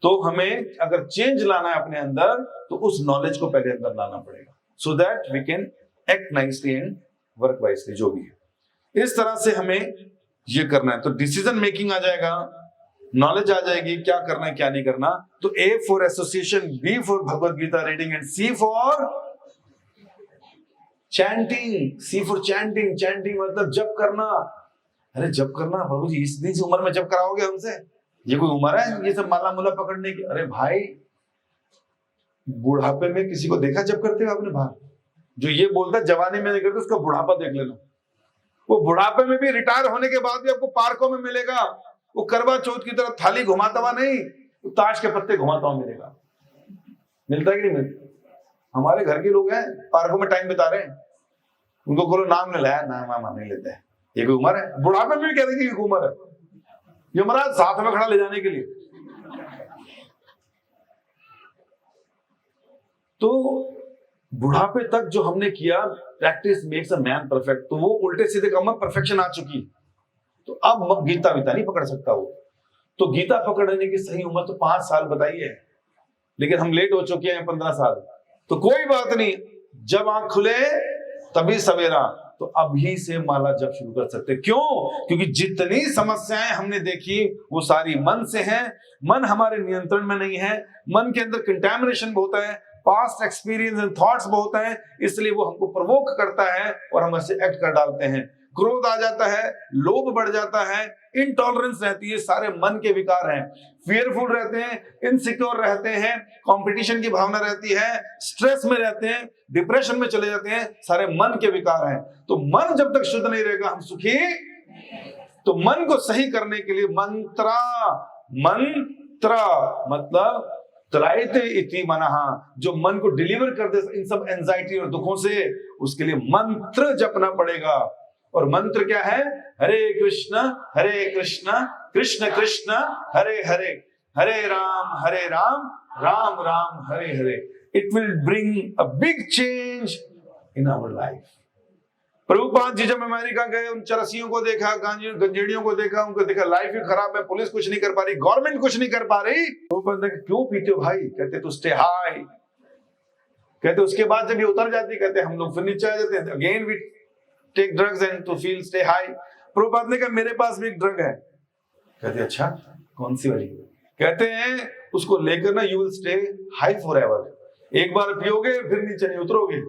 तो हमें अगर चेंज लाना है अपने अंदर तो उस नॉलेज को पहले अंदर लाना पड़ेगा, so that we can act nicely and work wisely, जो भी है। इस तरह से हमें ये करना है। तो डिसीजन मेकिंग आ जाएगा, नॉलेज आ जाएगी, क्या करना है क्या नहीं करना। तो A for association, B for Bhagavad Gita reading, and C for chanting. C for chanting, chanting मतलब जप करना। अरे जप करना प्रभु जी, इस उम्र में जप कराओगे हमसे? ये कोई उम्र है ये सब माला मुला पकड़ने की? अरे भाई, बुढ़ापे में किसी को देखा जप करते हो आपने बाहर? जो ये बोलता है जवानी में नहीं करते, उसका बुढ़ापा देख लेना। वो बुढ़ापे में भी, रिटायर होने के बाद भी आपको पार्कों में मिलेगा। वो करवा चौथ की तरह थाली घुमाता हुआ नहीं, वो ताश के पत्ते घुमाता हुआ मिलेगा। मिलता है कि नहीं मिलता? हमारे घर के लोग हैं पार्कों में टाइम बिता रहे हैं, उनको बोलो नाम नहीं लाया, नाम नहीं लेते हैं। ये कोई उम्र है? बुढ़ापे में भी कहते हैं कि उम्र है, ये महाराज साथ में खड़ा ले जाने के लिए। तो बुढ़ापे तक जो हमने किया, practice makes a man perfect, तो वो उल्टे सीधे काम में परफेक्शन आ चुकी। तो अब गीता विता नहीं पकड़ सकता वो। तो गीता पकड़ने की सही उम्र तो 5 साल बताई है, लेकिन हम लेट हो चुके हैं 15 साल। तो कोई बात नहीं, जब आंख खुले तभी सवेरा। तो अभी से माला जप शुरू कर सकते। क्यों? क्योंकि जितनी समस्याएं हमने देखी वो सारी मन से हैं। मन हमारे नियंत्रण में नहीं है। मन के अंदर कंटैमिनेशन बहुत है, पास्ट एक्सपीरियंस एंड थॉट्स बहुत हैं, इसलिए वो हमको प्रवोक करता है और हम ऐसे एक्ट कर डालते हैं। क्रोध आ जाता है, लोभ बढ़ जाता है, इनटॉलरेंस रहती है, सारे मन के विकार हैं। फियरफुल रहते हैं, इनसिक्योर रहते हैं, कंपटीशन की भावना रहती है, स्ट्रेस में रहते हैं, डिप्रेशन में चले जाते हैं, सारे मन के विकार हैं। तो मन जब तक शुद्ध नहीं रहेगा हम सुखी। तो मन को सही करने के लिए मंत्र मतलब त्रायते इति मनः, जो मन को डिलीवर कर दे इन सब एंजाइटी और दुखों से, उसके लिए मंत्र जपना पड़ेगा। और मंत्र क्या है? Hare Krishna Krishna Krishna Hare Hare, Hare Ram Ram Ram Hare Hare. It will bring a big change in our life. Prabhupada ji जब अमेरिका गए, उन चरसियों को देखा, गंजेड़ियों को देखा, उनको देखा लाइफ ही खराब है, पुलिस कुछ नहीं कर पा रही, गवर्नमेंट कुछ नहीं कर पा रही। प्रभुपाद ने कहा क्यों पीते हो भाई? कहते तो स्टे हाई। कहते उसके बाद जब ये उतर जाती, कहते हम लोग फिर नीचे आ जाते हैं, again we take drugs and to feel stay high. Prabhupada ने कहा मेरे पास भी एक ड्रग है। कहते अच्छा कौन सी वाली? कहते हैं उसको लेकर ना you will stay high for ever, एक बार पियोगे फिर नीचे नहीं उतरोगे।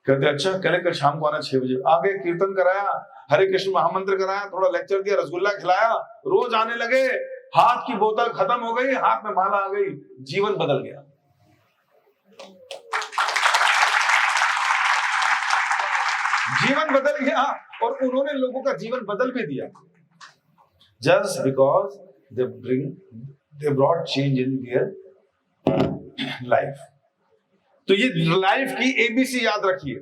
कहते अच्छा, कल शाम को आना 6 बजे। आगे कीर्तन कराया, हरे कृष्ण महामंत्र कराया, थोड़ा लेक्चर दिया, रसगुल्ला खिलाया, रोज आने लगे। हाथ की बोतल खत्म हो गई, हाथ में माला आ गई, जीवन बदल गया। जीवन बदल गया और उन्होंने लोगों का जीवन बदल भी दिया, just because they brought change in their life. तो ये लाइफ की एबीसी याद रखिए।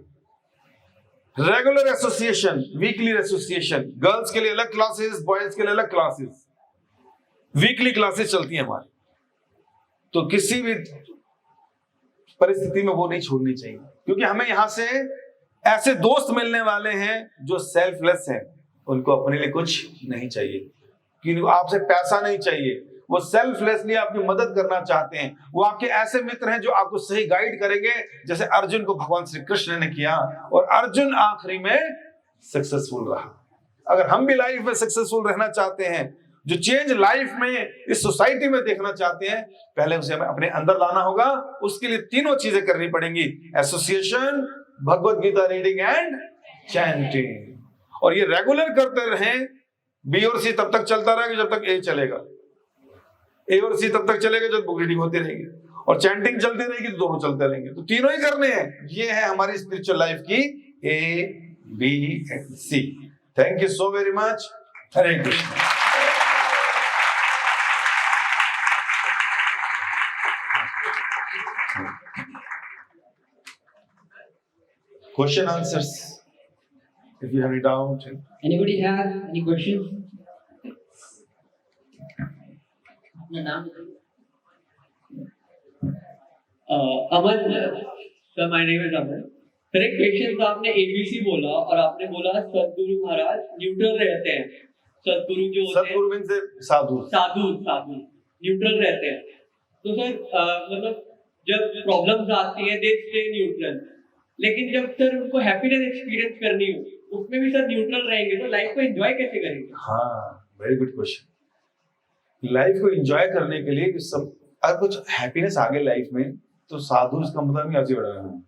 Regular association, weekly association, girls के लिए अलग क्लासेस, बॉयज के लिए अलग क्लासेस, वीकली क्लासेस चलती हैं हमारी। तो किसी भी परिस्थिति में वो नहीं छोड़नी चाहिए, क्योंकि हमें यहां से ऐसे दोस्त मिलने वाले हैं जो सेल्फलेस हैं, उनको अपने लिए कुछ नहीं चाहिए, क्योंकि आपसे पैसा नहीं चाहिए, वो सेल्फलेसली आपकी मदद करना चाहते हैं। वो आपके ऐसे मित्र हैं जो आपको सही गाइड करेंगे, जैसे अर्जुन को भगवान श्री कृष्ण ने किया, और अर्जुन आखिरी में सक्सेसफुल रहा। अगर हम भी लाइफ में सक्सेसफुल रहना चाहते हैं, जो चेंज लाइफ में इस सोसाइटी में देखना चाहते हैं, पहले उसे हमें अपने अंदर लाना होगा। उसके लिए 3 चीजें करनी पड़ेंगी, association, Bhagavad Gita reading and chanting. और ये रेगुलर करते रहें। बी और सी तब तक चलता रहेगा जब तक ए चलेगा, ए और सी तब तक चलेगा जब बुक रीडिंग होती रहेगी, और चैंटिंग चलती रहेगी तो दोनों चलते रहेंगे। तो तीनों ही करने हैं। ये है हमारी स्पिरिचुअल लाइफ की A, B and C. Thank you so very much. Hare Krishna. Question answers. If you have any doubt. Anybody have any questions? अपना नाम Aman sir, my name is Aman sir. एक क्वेश्चन था, आपने एबीसी बोला और आपने बोला सदगुरु महाराज न्यूट्रल रहते हैं। सदगुरु जो होते हैं, सदगुरु मींस साधु, साधु साधु न्यूट्रल रहते हैं। तो सर मतलब जब प्रॉब्लम्स आती है दे स्टे न्यूट्रल, लेकिन जब सर उनको हैप्पीनेस एक्सपीरियंस करनी हो उसमें भी सर न्यूट्रल रहेंगे, तो लाइफ को एंजॉय कैसे करेंगे? हाँ, वेरी गुड क्वेश्चन। लाइफ को एंजॉय करने के लिए सब, अगर कुछ हैप्पीनेस आ गई लाइफ में, तो साधु इसका मतलब नहीं ऐसे बढ़ेगा,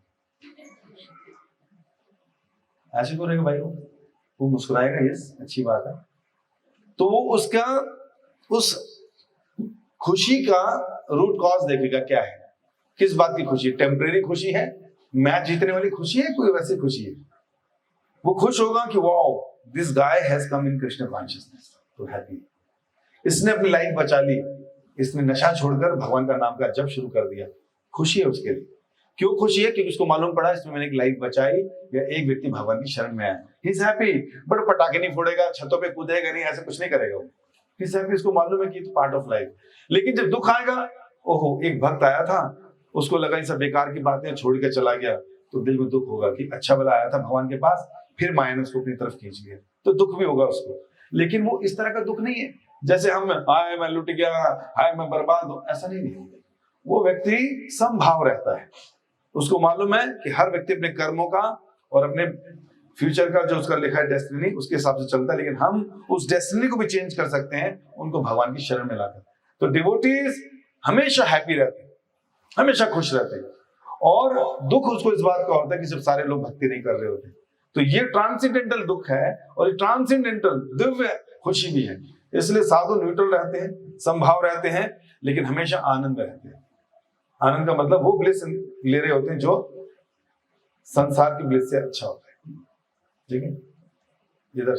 ऐसे करेगा भाई, वो मुस्कुराएगा, यस अच्छी बात है। तो वो उसका उस खुशी का रूट कॉज देखेगा, क्या है, किस बात की खुशी, टेम्परेरी खुशी है, मैच जीतने वाली खुशी है, कोई वैसी खुशी है। वो खुश होगा कि wow this guy has come in Krishna consciousness, तो हैप्पी, इसने अपनी लाइफ बचा ली, इसने नशा छोड़कर भगवान का नाम का जप शुरू कर दिया। खुशी है उसके लिए। क्यों खुशी है? क्योंकि उसको मालूम पड़ा इसमें मैंने एक लाइफ बचाई, या एक व्यक्ति भगवान की शरण में आया। He is happy. बट पटाखे नहीं फोड़ेगा, छतों पे कूदेगा नहीं, ऐसा कुछ नहीं करेगा वो। ही इज हैप्पी, उसको मालूम है कि इट्स पार्ट ऑफ लाइफ। लेकिन जब दुख आएगा, ओहो एक भक्त आया था, उसको लगा ये सब बेकार की बातें, छोड़ के चला गया, तो दिल में दुख होगा कि अच्छा भला आया था भगवान के पास, फिर माया ने उसको अपनी तरफ खींच लिया, तो दुख भी होगा उसको। लेकिन वो इस तरह का दुख नहीं है जैसे हम हाय मैं लुट गया, हाय मैं बर्बाद हूं, ऐसा नहीं है। वो व्यक्ति समभाव रहता है, उसको मालूम है कि हर व्यक्ति अपने कर्मों का और अपने फ्यूचर का जो उसका लिखा है डेस्टिनी, उसके हिसाब से चलता है। लेकिन हम उस डेस्टिनी को भी चेंज कर सकते हैं, उनको भगवान की शरण में लाकर। तो डिवोटीज हमेशा हैप्पी रहते हैं, हमेशा खुश रहते हैं, और दुख उसको इस बात का होता है कि जब सारे लोग भक्ति नहीं कर रहे होते। तो ये ट्रांसेंडेंटल दुख है और ट्रांसेंडेंटल दिव्य खुशी भी है। इसलिए साधु न्यूट्रल रहते हैं, समभाव रहते हैं, लेकिन हमेशा आनंद रहते हैं। आनंद का मतलब वो ब्लिस ले रहे होते हैं जो संसार की ब्लिस से अच्छा होता है। ठीक है, इधर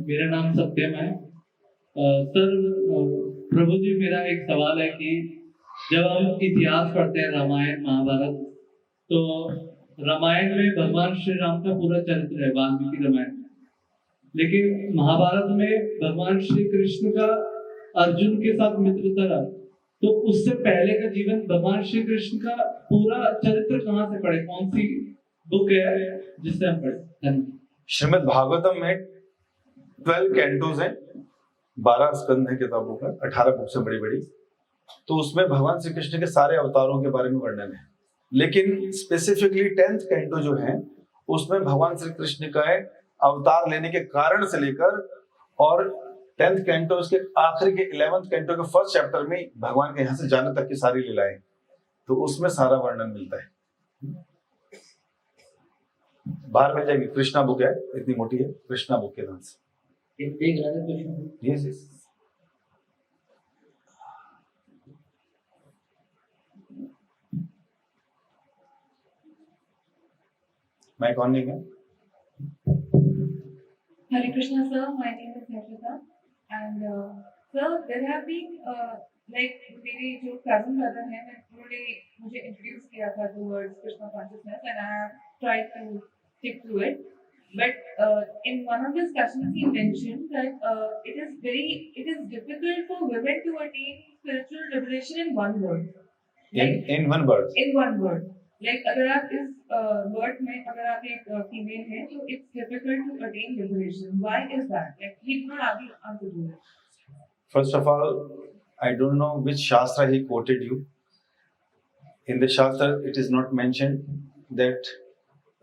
मेरा नाम सत्यम है। सर प्रभु जी, मेरा एक सवाल है कि जब हम इतिहास पढ़ते हैं, रामायण महाभारत, तो रामायण में भगवान श्री राम का पूरा चरित्र है, वाल्मीकि रामायण में। लेकिन महाभारत में भगवान श्री कृष्ण का अर्जुन के साथ मित्रता रहा, तो उससे पहले का जीवन भगवान श्री कृष्ण का पूरा चरित्र कहाँ से पढ़े, कौन सी बुक है जिससे हम पढ़े? धन्यवाद। श्रीमद् भागवतम में 12 कैंटोज हैं, 12 स्कंद है किताबों का, 18 बुक्स हैं बड़ी बड़ी। तो उसमें भगवान श्री कृष्ण के सारे अवतारों के बारे में वर्णन है, लेकिन स्पेसिफिकली 10th कैंटो जो है उसमें भगवान श्री कृष्ण का अवतार लेने के कारण से लेकर, और 10th कैंटो उसके आखिरी के 11th कैंटो के फर्स्ट चैप्टर में भगवान के यहाँ से जाने तक की सारी लीलाएं, तो उसमें सारा वर्णन मिलता है। बाहर मिल जाएगी, कृष्णा बुक है, इतनी मोटी है, कृष्णा बुक के नाम से। एक Radha Krishna. Yes yes. Mic on नहीं है। Hare Krishna, sir. My name is Nishita, and sir, there have been like मेरे जो cousin brother हैं, उन्होंने मुझे introduce किया था towards Krishna consciousness, and I have tried to stick to it. But in one of the discussions, he mentioned that it is difficult for women to attain spiritual liberation in one word. In one word. In one word. Like अगर आप इस word में अगर आप एक female हैं तो it's difficult to attain liberation. Why is that? Like he did not answer to it. First of all, I don't know which shastra he quoted you. In the shastra, it is not mentioned that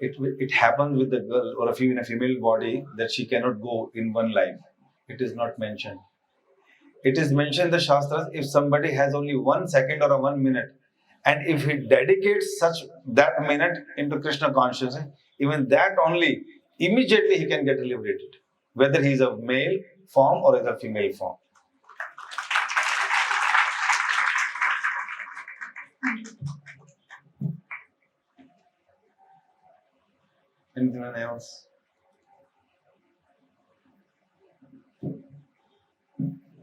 it happens with the girl or in a female body that she cannot go in one life. It is not mentioned. It is mentioned in the shastras if somebody has only 1 second or 1 minute, and if he dedicates that minute into Krishna consciousness, even that only, immediately he can get liberated, whether he is a male form or is a female form. Anything else?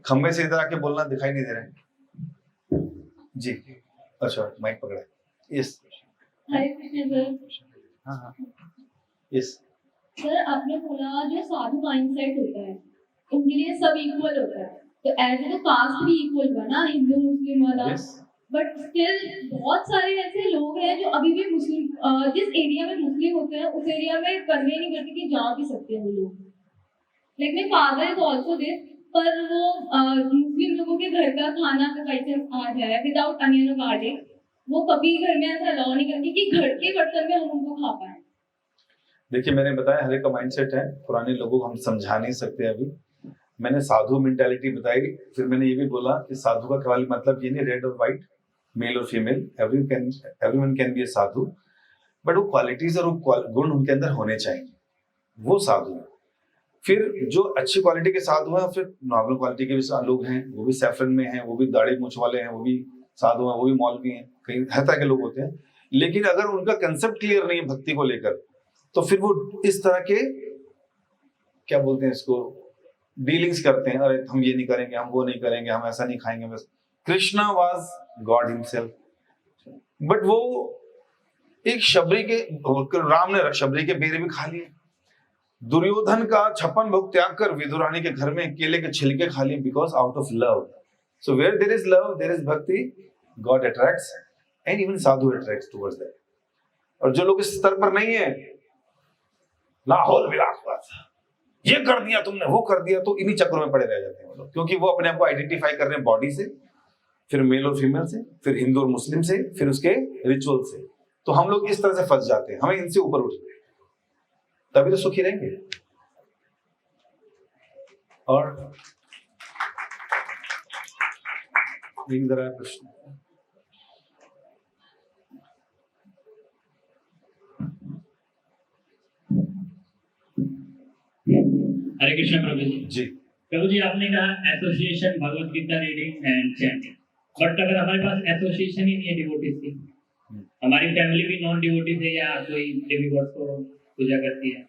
खंबे से इधर आके बोलना, दिखाई नहीं दे रहा है जी। अच्छा, माइक पकड़ा। यस। हरे कृष्ण सर। हाँ हाँ यस। सर आपने बोला जो साधु माइंडसेट होता है उनके लिए सब इक्वल होता है, तो ऐसे तो कास्ट भी इक्वल हुआ ना, हिंदू मुस्लिम वाला। बट स्टिल बहुत सारे ऐसे लोग हैं जो अभी भी मुस्लिम जिस एरिया में मुस्लिम होते हैं उस एरिया में कन्वे नहीं करते कि जा भी सकते हैं वो लोग। Like my father is also this, पर वो मुस्लिम लोगों के घर का खाना का कैसे आ जाए विदाउट अनियन और गार्लिक, वो कभी घर में ऐसा अलाउ नहीं करती कि घर के बर्तन में हम उनको खा पाए। देखिए, मैंने बताया हर एक का माइंडसेट है, पुराने लोगों को हम समझा नहीं सकते। अभी मैंने साधु मेंटालिटी बताई, फिर मैंने ये भी बोला कि साधु का केवल मतलब ये नहीं रेड और व्हाइट, मेल और female, everyone can be A Sadhu, but वो क्वालिटीज और वो गुण उनके अंदर होने चाहिए, वो साधु है। फिर जो अच्छी क्वालिटी के साधु हैं, फिर नॉर्मल क्वालिटी के भी लोग हैं, वो भी सैफरन में हैं, वो भी दाढ़ी मूंछ वाले हैं, वो भी साधु हैं, वो भी मौलवी हैं, कहीं हर तरह के लोग होते हैं। लेकिन अगर उनका कंसेप्ट क्लियर नहीं है भक्ति को लेकर, तो फिर वो इस तरह के क्या बोलते हैं इसको, डीलिंग्स करते हैं। अरे हम ये नहीं करेंगे, हम वो नहीं करेंगे, हम ऐसा नहीं खाएंगे। बस Krishna was God himself, but वो एक शबरी के, राम ने शबरी के बेरे भी खा लिए, दुर्योधन का 56 भोग त्याग कर विदुरानी के घर में केले के छिलके खा लिए, because out of love. So where there is love there is bhakti, God attracts and even sadhu attracts towards that. और जो लोग इस स्तर पर नहीं है, लाहौल विलास, ये कर दिया तुमने, वो कर दिया, तो इन्हीं चक्रों में पड़े रह जाते हैं वो लोग, क्योंकि वो अपने आप को आइडेंटिफाई कर रहे हैं बॉडी से, फिर मेल और फीमेल से, फिर हिंदू और मुस्लिम से, फिर उसके रिचुअल से। तो हम लोग इस तरह से फंस जाते हैं, हमें इनसे ऊपर उठना है, तभी तो सुखी रहेंगे। और इधर आया प्रश्न। हरे कृष्ण प्रभु जी। जी प्रभु जी, आपने कहा association Bhagavad Gita reading and chanting, but अगर हमारे पास एसोसिएशन ही नहीं है डिवोटीज की, हमारी फैमिली भी नॉन डिवोटीज है या कोई देवी गॉड्स को पूजा करती है,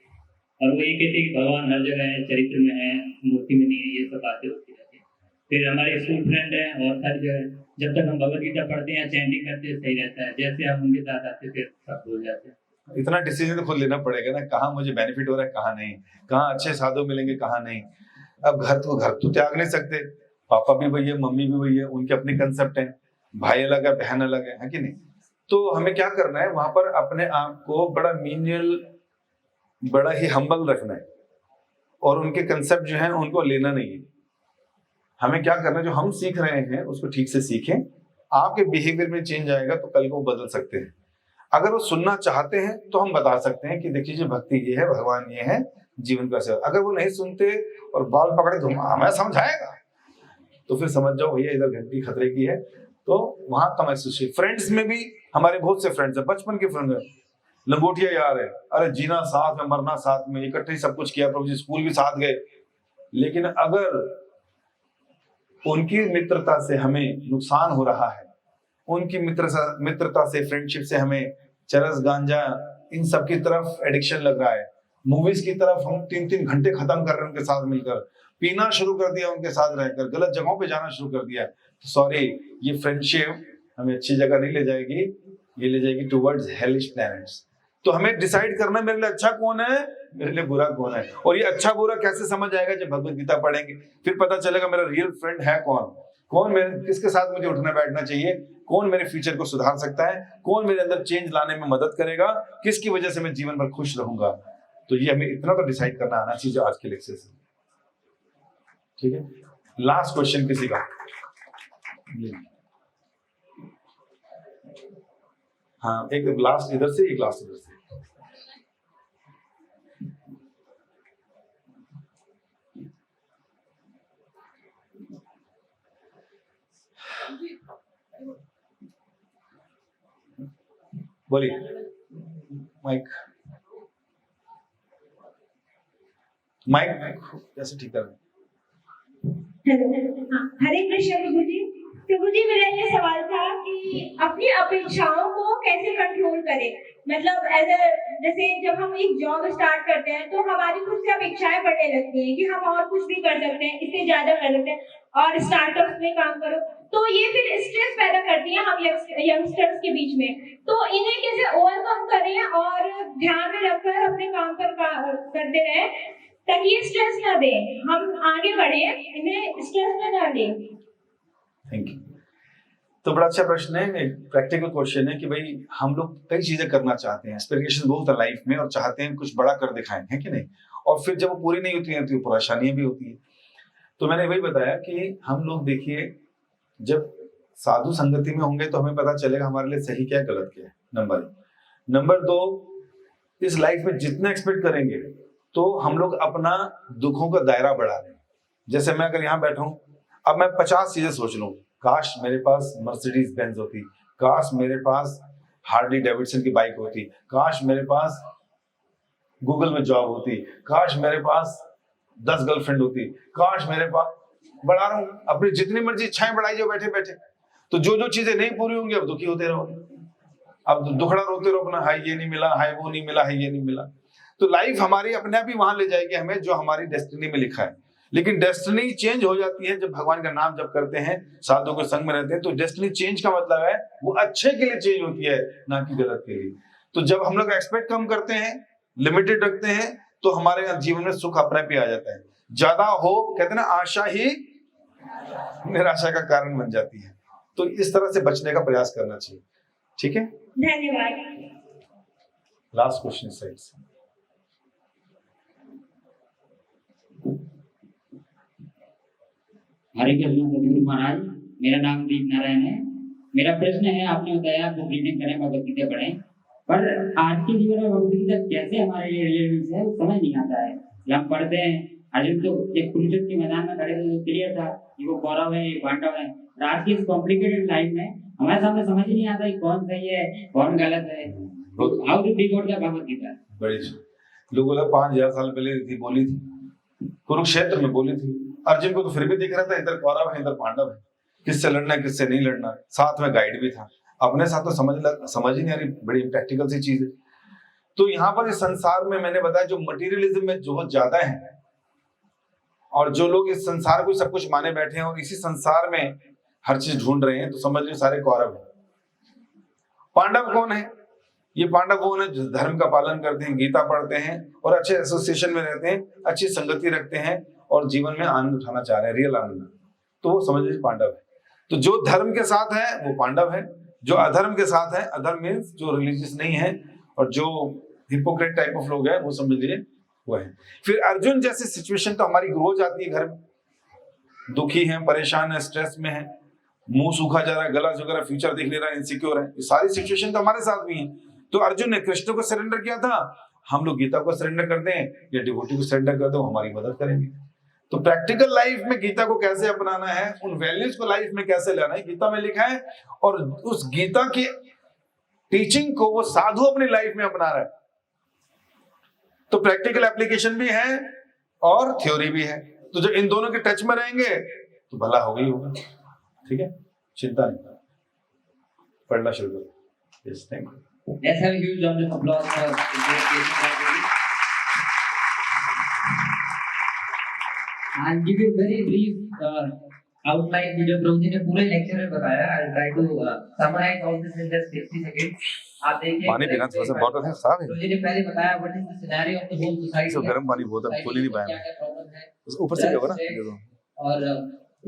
और वो ये कहते हैं कि भगवान हर जगह है, चरित्र में है, मूर्ति में नहीं है, ये सब बातें होती रहती है। फिर हमारे स्कूल फ्रेंड है और सारी जगह, जब तक हम भगवत गीता पढ़ते हैं या चैंटिंग करते हैं सही रहता है, जैसे हम उनके साथ आते फिर सब भूल जाते हैं। इतना डिसीजन तो खुद लेना पड़ेगा ना, कहाँ मुझे बेनिफिट हो रहा है, कहाँ नहीं, कहाँ अच्छे साधु मिलेंगे, कहाँ नहीं। अब घर तो त्याग नहीं सकते, पापा भी वही है, मम्मी भी वही है, उनके अपने कंसेप्ट हैं, भाई अलग है, बहन अलग है कि नहीं? तो हमें क्या करना है वहां पर, अपने आप को बड़ा मीनियल, बड़ा ही हम्बल रखना है, और उनके कंसेप्ट जो है उनको लेना नहीं है। हमें क्या करना है, जो हम सीख रहे हैं उसको ठीक से सीखें। आपके बिहेवियर में चेंज आएगा तो कल को बदल सकते हैं। अगर वो सुनना चाहते हैं तो हम बता सकते हैं कि देखिए जी भक्ति ये है, भगवान ये है, जीवन कैसे। अगर वो नहीं सुनते और बाल पकड़े तो हमें समझाएगा, तो फिर समझ जाओ भैया इधर घंटी खतरे की है। तो वहां कम एसोसिएट। फ्रेंड्स में भी हमारे बहुत से फ्रेंड्स हैं, बचपन के फ्रेंड है, लंगोटिया यार है, अरे जीना साथ में, मरना साथ में, इकट्ठे ही सब कुछ किया, प्रभु जी स्कूल भी साथ गए। लेकिन अगर उनकी मित्रता से हमें नुकसान हो रहा है, उनकी मित्रता से, फ्रेंडशिप से हमें चरस गांजा इन सब की तरफ एडिक्शन लग रहा है, मूवीज की तरफ हम 3-3 घंटे खत्म कर रहे हैं उनके साथ मिलकर, पीना शुरू कर दिया उनके साथ रहकर, गलत जगहों पे जाना शुरू कर दिया, तो सॉरी, ये फ्रेंडशिप हमें अच्छी जगह नहीं ले जाएगी, ये ले जाएगी टुवर्ड्स हेलिश प्लैनेट्स। तो हमें डिसाइड करना मेरे लिए अच्छा कौन है, मेरे लिए बुरा कौन है। और ये अच्छा बुरा कैसे समझ आएगा, जब भगवत गीता पढ़ेंगे फिर पता चलेगा मेरा रियल फ्रेंड है कौन, कौन मेरे, किसके साथ मुझे उठना बैठना चाहिए, कौन मेरे फ्यूचर को सुधार सकता है, कौन मेरे अंदर चेंज लाने में मदद करेगा, किसकी वजह से मैं जीवन भर खुश रहूंगा। तो ये हमें इतना तो डिसाइड करना आना चाहिए आज के लेक्चर से। ठीक है, लास्ट क्वेश्चन किसी का? हाँ, एक लास्ट इधर से, एक लास्ट इधर से। बोलिए, माइक कैसे ठीक कर? हेलो, हरे कृष्ण प्रभु जी। प्रभु जी, मेरा ये सवाल था कि अपनी अपेक्षाओं को कैसे कंट्रोल करें। मतलब जैसे जब हम एक जॉब स्टार्ट करते हैं तो हमारी कुछ से अपेक्षाएं बढ़ने लगती हैं कि हम और कुछ भी कर सकते हैं, इससे ज्यादा कर सकते हैं, और स्टार्टअप्स में काम करो, तो ये फिर स्ट्रेस पैदा करती है हम यंगस्टर्स के बीच में। तो इन्हें कैसे ओवरकम करें और ध्यान में रखकर अपने काम पर करते रहें, ताकि ये स्ट्रेस ना दे, हम आगे बढ़े, इन्हें स्ट्रेस में ना ले। Thank you. तो बड़ा अच्छा प्रश्न है, एक प्रैक्टिकल क्वेश्चन है कि भाई हम लोग कई चीजें करना चाहते हैं, एस्पिरेशन बहुत है लाइफ में, और चाहते हैं कुछ बड़ा कर दिखाएं, है कि नहीं? और फिर जब वो पूरी नहीं होती है तो परेशानियां भी होती है। तो मैंने वही बताया कि हम लोग देखिए, जब साधु संगति में होंगे तो हमें पता चलेगा हमारे लिए सही क्या है, गलत क्या है, नंबर 1। नंबर 2, इस लाइफ में जितना एक्सपेक्ट करेंगे तो हम लोग अपना दुखों का दायरा बढ़ा रहे हैं। जैसे मैं अगर यहाँ बैठा हूँ, अब मैं 50 चीजें सोच लूँ, काश मेरे पास मर्सिडीज बेंज होती, काश मेरे पास हार्ली डेविडसन की बाइक होती, काश मेरे पास गूगल में जॉब होती, काश मेरे पास 10 गर्लफ्रेंड होती, काश मेरे पास, बढ़ा रहा हूँ अपनी जितनी मर्जी इच्छाएं बढ़ाई जाओ बैठे बैठे। तो जो जो चीजें नहीं पूरी होंगी अब दुखी होते रहोगे, अब दुखड़ा रोते रहो अपना, हाय ये नहीं मिला, हाय वो नहीं मिला, हाय ये नहीं मिला। तो लाइफ हमारी अपने आप ही वहां ले जाएगी हमें, जो हमारी डेस्टिनी में लिखा है। लेकिन डेस्टिनी चेंज हो जाती है जब भगवान का नाम जप करते हैं, साधुओं के संग में रहते हैं। तो डेस्टिनी चेंज का मतलब है वो अच्छे के लिए चेंज होती है, ना कि गलत के लिए। तो जब हम लोग एक्सपेक्ट कम करते हैं, लिमिटेड रखते हैं, तो हमारे जीवन में सुख अपने पे आ जाता है। ज्यादा हो, कहते हैं ना, आशा ही निराशा का कारण बन जाती है। तो इस तरह से बचने का प्रयास करना चाहिए। ठीक है, धन्यवाद। लास्ट क्वेश्चन साइड से। हरे कृष्ण सदगुरु महाराज, मेरा नाम दीप नारायण है। मेरा प्रश्न है, आपने बताया बुक रीडिंग करें, भगवत गीता पढ़ें, पर आज के जीवन में भगवत गीता कैसे हमारे लिए रिलेवेंस है वो समझ नहीं आता है। हम पढ़ते हैं, अर्जुन तो एक कुरुक्षेत्र के मैदान में खड़े थे तो क्लियर था कि वो कौरव है, ये पांडव है। और आज की इस कॉम्प्लिकेटेड लाइफ में हमारे सामने समझ ही नहीं आता कि कौन सही है कौन गलत है। How to decode the Bhagavad Gita? बड़ी लोगों ने 5000 साल पहले थी बोली थी, कुरुक्षेत्र में बोली थी। अर्जुन को तो फिर भी दिख रहा था इधर कौरव है इधर पांडव है, किससे लड़ना है किससे नहीं लड़ना। साथ में गाइड भी था, अपने साथ तो समझ ही नहीं आ रही, बड़ी प्रैक्टिकल सी चीज है। तो यहाँ पर इस संसार में मैंने बताया जो मटेरियलिज्म में जो ज्यादा है, और जो लोग इस संसार को सब कुछ माने बैठे हैं और इसी संसार में हर चीज ढूंढ रहे हैं, तो समझ लो सारे कौरव हैं। पांडव कौन है? ये पांडव कौन है? जो धर्म का पालन करते हैं, गीता पढ़ते हैं और अच्छे एसोसिएशन में रहते हैं, अच्छी संगति रखते हैं और जीवन में आनंद उठाना चाह रहे हैं, रियल आनंद। तो वो समझ लीजिए पांडव है। तो जो धर्म के साथ है वो पांडव है, जो अधर्म के साथ है, अधर्म मीन्स जो रिलीजियस नहीं है और जो हिपोक्रेट टाइप ऑफ लोग है, वो समझ लीजिए वो है। फिर अर्जुन जैसी सिचुएशन तो हमारी रोज आती है घर में, दुखी है, परेशान है, स्ट्रेस में है, मुंह सूखा जा रहा है, गला झुक रहा है, फ्यूचर देख ले रहा है, इनसिक्योर है, ये सारी सिचुएशन तो हमारे साथ भी है। तो अर्जुन ने कृष्ण को सरेंडर किया था, हम लोग गीता को सरेंडर कर दें या डिवोटी को सरेंडर कर दो, हमारी मदद करेंगे। तो प्रैक्टिकल लाइफ में गीता को कैसे अपनाना है, उन वैल्यूज को लाइफ में कैसे लाना है, गीता में लिखा है। और उस गीता की टीचिंग को वो साधु अपनी लाइफ में अपना रहा है। तो प्रैक्टिकल एप्लीकेशन भी है और थ्योरी भी है। तो जो इन दोनों के टच में रहेंगे तो भला होगा ही होगा। ठीक है, चिंता नहीं, पढ़ना शुरू करो। Yes, thank you. Let's have a huge round of applause for the great patient. I'll give you a very brief outline की जो प्रभु जी ने पूरे लेक्चर में बताया। I'll try to summarize all this in just 60 seconds. आप देखिए, पानी पीना थोड़ा सा बॉटल है, साफ है। प्रभु जी ने पहले बताया what is the scenario of the whole society. इसको गर्म पानी बहुत है, खोल ही नहीं पाया। क्या-क्या प्रॉब्लम है, ऊपर से कवर ना, और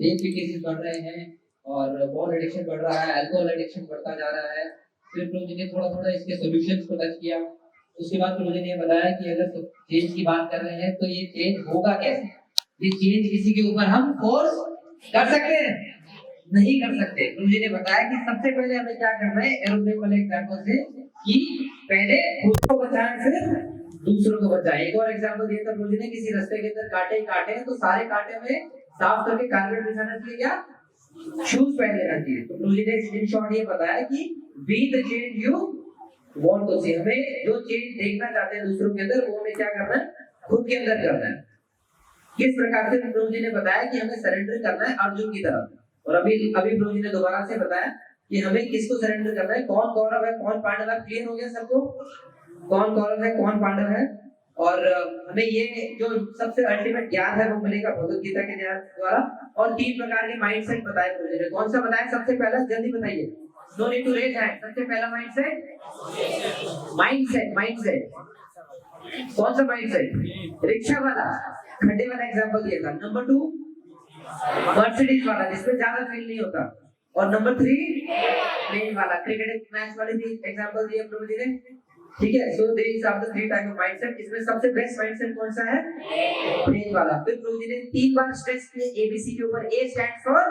रेप के केसेस बढ़ रहे हैं और पॉर्न एडिक्शन बढ़ रहा है, अल्कोहल एडिक्शन बढ़ता जा रहा है। फिर प्रभु जी ने थोड़ा इसके सॉल्यूशंस को टच किया। उसके बाद प्रभु जी ने बताया कि अगर चेंज की बात कर रहे हैं तो ये चेंज होगा कैसे। ये चेंज किसी के ऊपर हम फोर्स कर सकते हैं? नहीं कर सकते। प्रभु जी ने बताया कि सबसे पहले हमें क्या करना है, एरोप्लेन वाले एग्जांपल से, कि पहले खुद को बचाएं फिर दूसरों को बचाएं। एक और एग्जांपल दिया था प्रभु जी ने, किसी रास्ते के अंदर कांटे हैं तो सारे कांटे में साफ करके कारपेट बिछाना चाहिए या शूज पहन लेना चाहिए। तो प्रभु जी ने इन शॉर्ट ये बताया कि be the change you want to see. हमें जो चेंज देखना चाहते हैं दूसरों के अंदर, वो हमें क्या करना है, खुद के अंदर करना है। किस प्रकार से प्रभु जी ने बताया कि हमें सरेंडर करना है अर्जुन की तरफ। और अभी प्रभु जी ने दोबारा से बताया कि हमें किसको सरेंडर करना है, कौन कौरव है कौन पांडव है। क्लियर हो गया सबको, कौन कौरव है कौन पांडव है। और हमें ये जो सबसे अल्टीमेट ज्ञान है वो मिलेगा भगवत गीता के ज्ञान द्वारा। और 3 प्रकार के माइंडसेट बताए प्रभु जी ने। कौन सा बताया सबसे पहला, जल्दी बताइए, no need to raise hand. सबसे पहला माइंडसेट कौन सा माइंडसेट? रिक्शा वाला, खड्डे वाला एग्जांपल दिया था। नंबर 2 मर्सिडीज वाला, जिसमें ज्यादा फील नहीं होता। और नंबर 3 प्लेन वाला, क्रिकेट मैच वाले भी एग्जांपल दिए प्रभु जी ने। ठीक है, so these are the 3 type of mindset. इसमें सबसे बेस्ट माइंडसेट कौन सा है? प्लेन वाला। फिर प्रभु जी ने 3 बार स्ट्रेस किए एबीसी के ऊपर। ए स्टैंड्स फॉर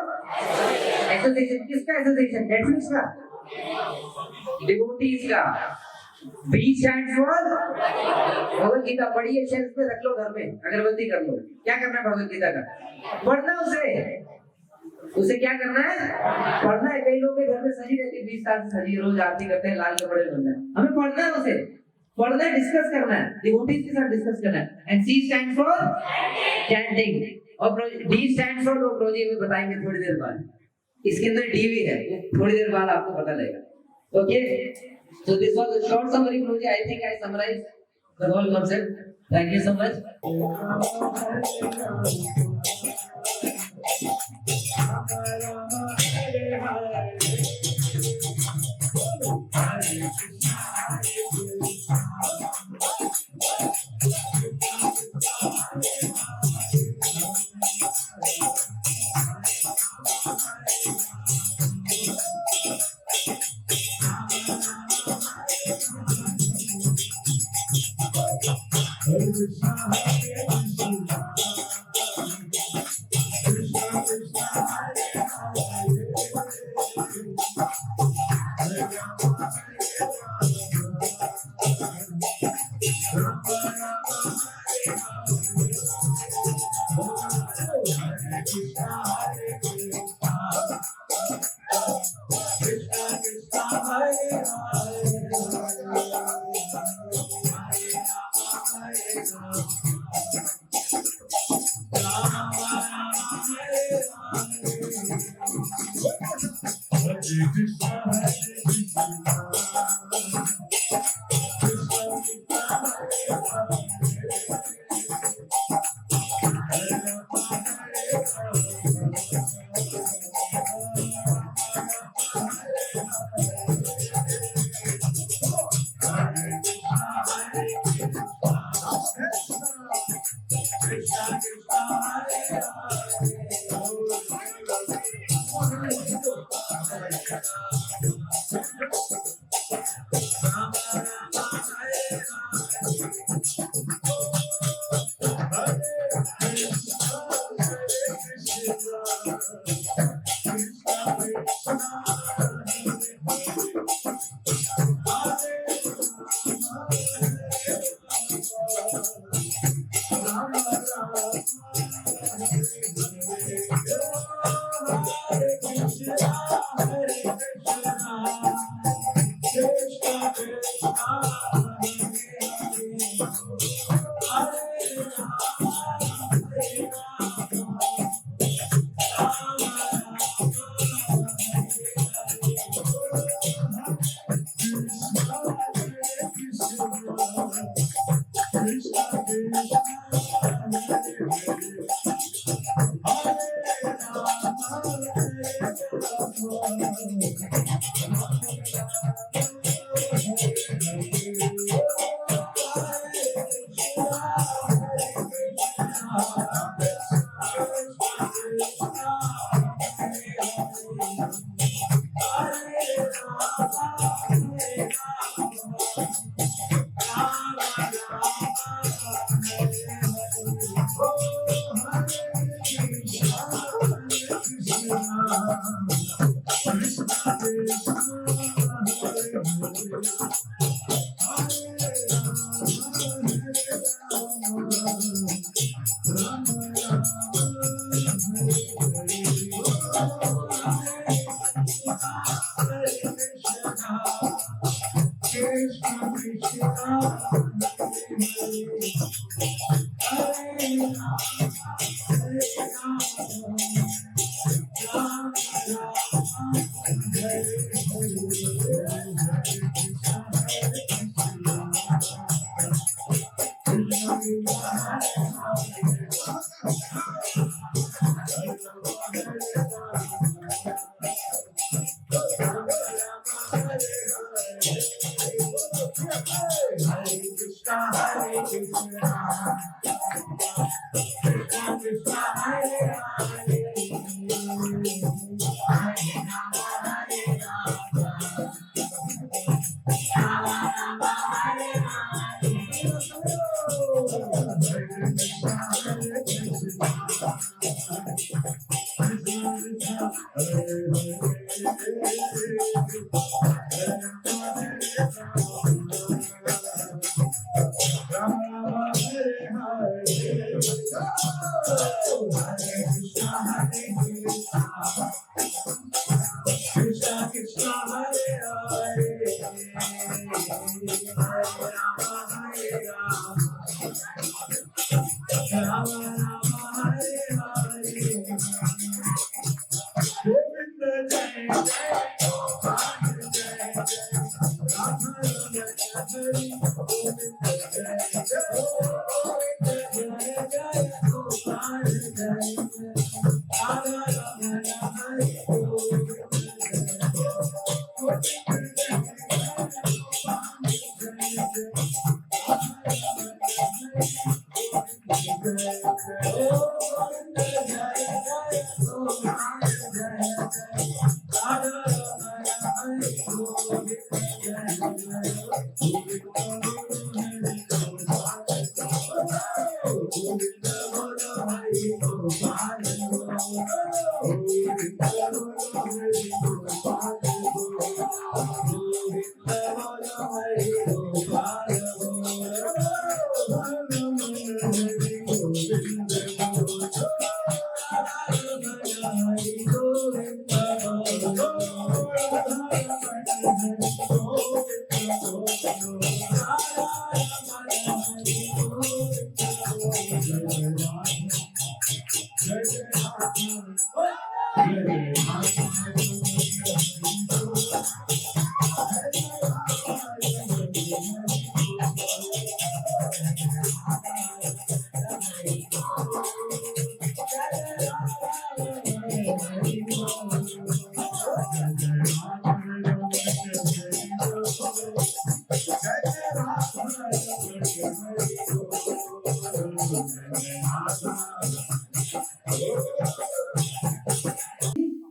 एसोसिएशन। किसका एसोसिएशन? नेटफ्लिक्स का, डिवोटीज का। B stands for Bhagavad Gita. पढ़िए, शेल्फ पे रख लो, घर में अगरबत्ती कर लो। क्या करना है भगवत गीता का? पढ़ना उसे क्या करना है? पढ़ना है। कई लोगों के घर में सजी रहती है, 20 साल से सजी, रोज आरती करते हैं, लाल कपड़े पहनते हैं। हमें पढ़ना है, उसे पढ़ना है, डिस्कस करना है, डिवोटीज के साथ डिस्कस करना है। And C stands for chanting. और डी स्टैंड्स फॉर, वो प्रभु जी हमें बताएंगे थोड़ी देर बाद। इसके अंदर डी भी है, थोड़ी देर बाद आपको पता लगेगा। Okay, so this was a short summary प्रभु जी। I think I summarized the whole concept. Thank you so much.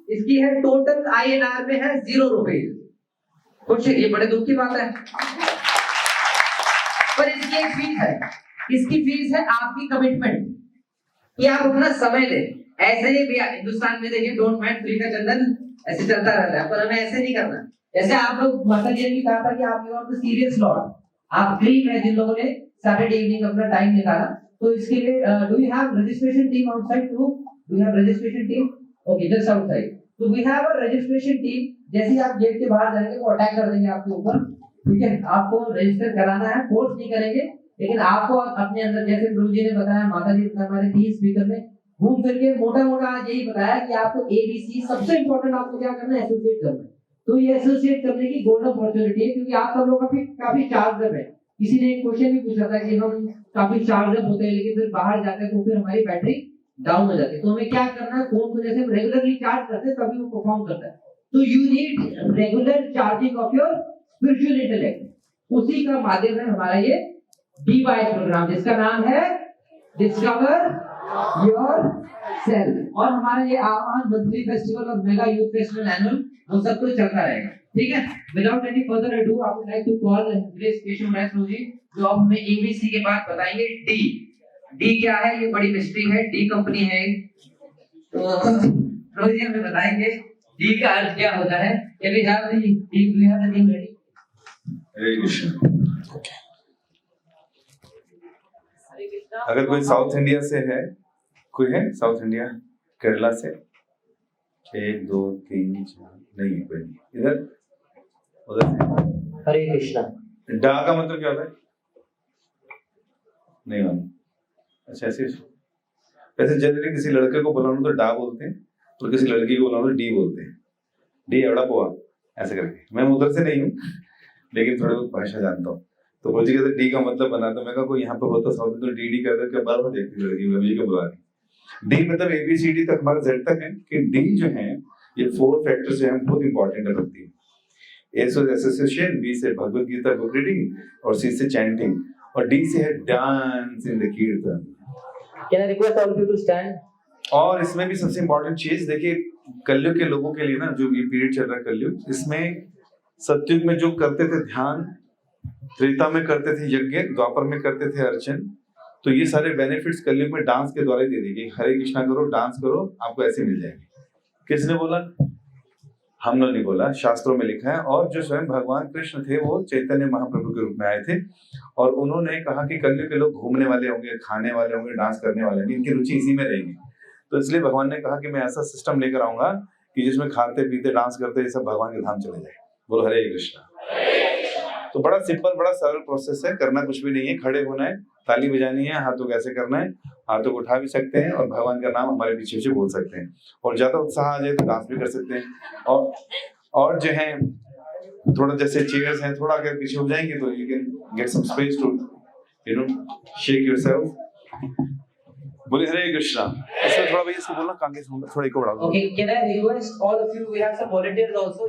इसकी है टोटल INR में है 0 रुपए। कुछ ये बड़े दुख की बात है, पर इसकी एक फीस है। इसकी फीस है आपकी कमिटमेंट कि आप अपना समय दें। ऐसे ही भी हिंदुस्तान में देखिए डोंट माइंड फ्री का चंदन ऐसे चलता रहता है, पर हमें ऐसे नहीं करना। जैसे आप लोग माता जी ने भी कहा था कि आप लोग सीरियस लॉट, आप ड्रीम है जिन लोगों ने सैटरडे इवनिंग अपना टाइम निकाला, तो इसके लिए do you have registration team outside too? Do you have registration team? Okay, just outside. तो we have a registration team. जैसे ही आप गेट के बाहर जाएंगे वो अटैक कर देंगे आपके ऊपर, ठीक है? आपको रजिस्टर कराना है, फोर्स नहीं करेंगे, लेकिन आपको अपने अंदर, जैसे प्रभु जी ने बताया, माता जी ने बताया, हमारे 3 स्पीकर ने घूम फिर के मोटा मोटा आज यही बताया कि आपको ABC सबसे इंपॉर्टेंट आपको क्या करना है, एसोसिएट करना है। तो ये एसोसिएट करने की गोल्डन अपॉर्चुनिटी है, क्योंकि आप सब लोग काफी चार्ज अप है। किसी ने एक क्वेश्चन भी पूछा था कि हम काफी चार्ज अप होते हैं लेकिन फिर बाहर जाते हैं तो फिर हमारी बैटरी डाउन हो जाती है। तो हमें क्या करना है, फोन को जैसे हम रेगुलरली चार्ज करते हैं तभी वो परफॉर्म करता है। तो you need regular charging of your spiritual intellect. उसी का माध्यम है हमारा ये DYS प्रोग्राम, जिसका नाम है डिस्कवर योर सेल्फ। और हमारा ये आह्वान मंथली फेस्टिवल और मेगा यूथ फेस्टिवल एनुअल वो सब कुछ चलता रहेगा, ठीक है? Without any further ado, I would like to call grace Keshav Rai ji, जो अब हमें ABC के बाद बताएंगे डी क्या है। ये बड़ी मिस्ट्री है, डी कंपनी है, तो रोजी हमें बताएंगे डी का अर्थ क्या होता है। Can we have the D, we have the team ready? Hare Krishna. अगर कोई साउथ इंडिया से है, कोई है साउथ इंडिया, केरला से? 1 2 3 4 नहीं है कोई। इधर उधर से? हरे कृष्णा। डा का मतलब क्या होता है? नहीं मालूम। अच्छा, ऐसे वैसे जनरली किसी लड़के को बुलाना तो डा बोलते हैं और किसी लड़की को बुलाना तो डी बोलते हैं। डी एवड़ा पोआ ऐसे करके। मैं उधर से नहीं हूँ लेकिन थोड़ी बहुत भाषा जानता हूँ। तो बोल जी कहते डी का मतलब बना, तो मैं कहा कोई यहाँ पे होता साउथ तो डी कर क्या बार देखती लड़की मुझे क्यों बुला रही। डी मतलब ABCD तक हमारा जेड तक है कि डी जो है ये 4 फैक्टर्स जो है बहुत इंपॉर्टेंट है भक्ति में। A से एसोसिएशन, B से भगवत गीता बुक रीडिंग और C से चैंटिंग और D से है dance in the kirtan. Can I request all of you to stand? और इसमें भी सबसे इंपॉर्टेंट चीज देखिए, कलयुग के लोगों के लिए ना, जो ये पीरियड चल रहा है कलयुग, इसमें सतयुग में जो करते थे ध्यान, त्रेता में करते थे यज्ञ, द्वापर में करते थे अर्चन, तो ये सारे बेनिफिट्स कलयुग में डांस के द्वारा ही दे देंगे। हरे कृष्णा करो, डांस करो, आपको ऐसे मिल जाएंगे। किसने बोला? हम लोग नहीं बोला, शास्त्रों में लिखा है। और जो स्वयं भगवान कृष्ण थे वो चैतन्य महाप्रभु के रूप में आए थे और उन्होंने कहा कि कलयुग के लोग घूमने वाले होंगे, खाने वाले होंगे, डांस करने वाले होंगे, इनकी रुचि इसी में रहेगी। तो इसलिए भगवान ने कहा कि मैं ऐसा सिस्टम लेकर आऊंगा कि जिसमें खाते पीते डांस करते ये सब भगवान के धाम चले जाए। बोलो हरे कृष्णा। तो बड़ा सिंपल, बड़ा सरल प्रोसेस है, करना कुछ भी नहीं है। खड़े होना है, ताली बजानी है, हाथों कैसे करना है, हाथों को उठा भी सकते हैं और भगवान का नाम हमारे पीछे पीछे बोल सकते हैं। और ज्यादा उत्साह आ जाए तो डांस भी कर सकते हैं। और जो है थोड़ा जैसे चेयर्स हैं, थोड़ा अगर पीछे हो जाएंगे तो you can get some space to shake yourself. बोले हरे कृष्णा। इसमें थोड़ा भैया इसको बोलना, कांगे से होगा, थोड़ा एक बढ़ा दो। Okay, can I request all of you, we have some volunteers also.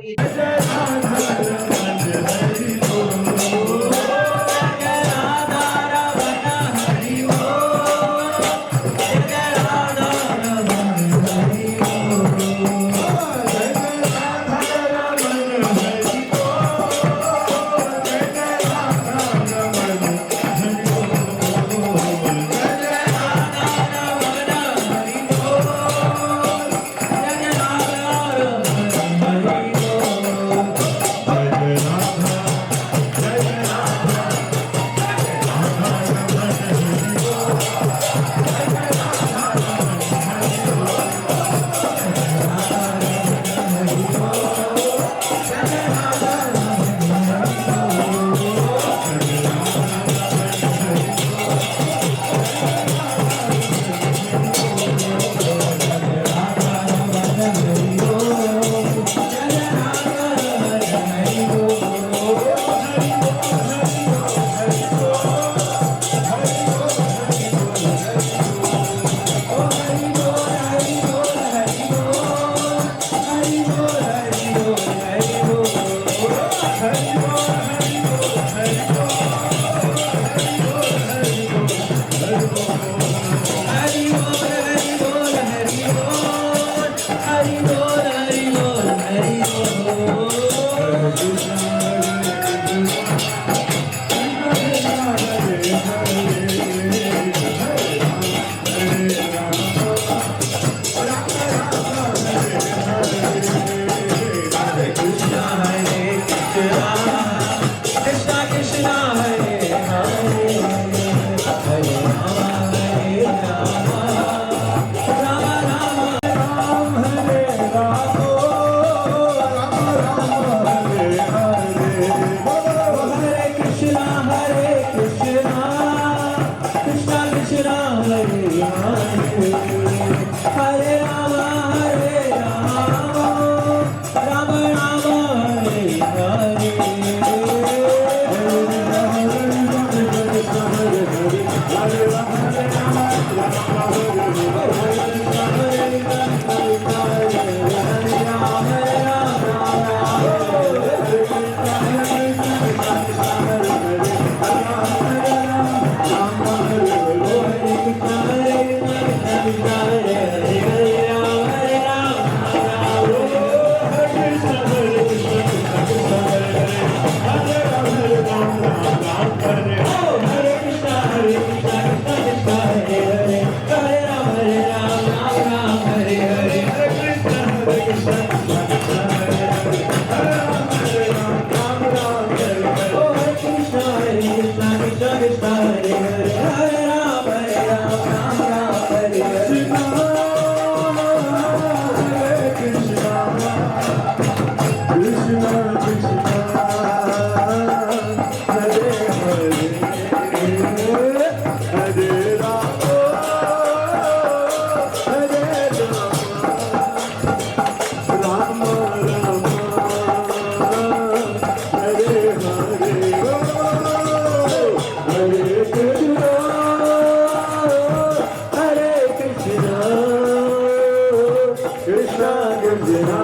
Krishna Krishna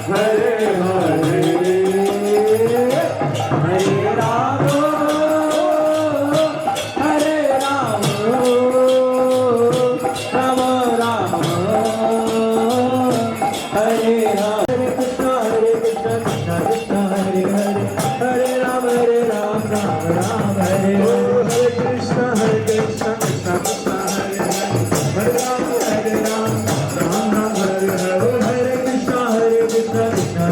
Hare Hare Hare Rama Hare Rama Rama Rama Hare Rama Hare Krishna Krishna Krishna Hare Hare Hare Rama Rama Rama Hare Hare Krishna Krishna Krishna Hare Hare Hare Rama Rama Hare Hare Hare Krishna Krishna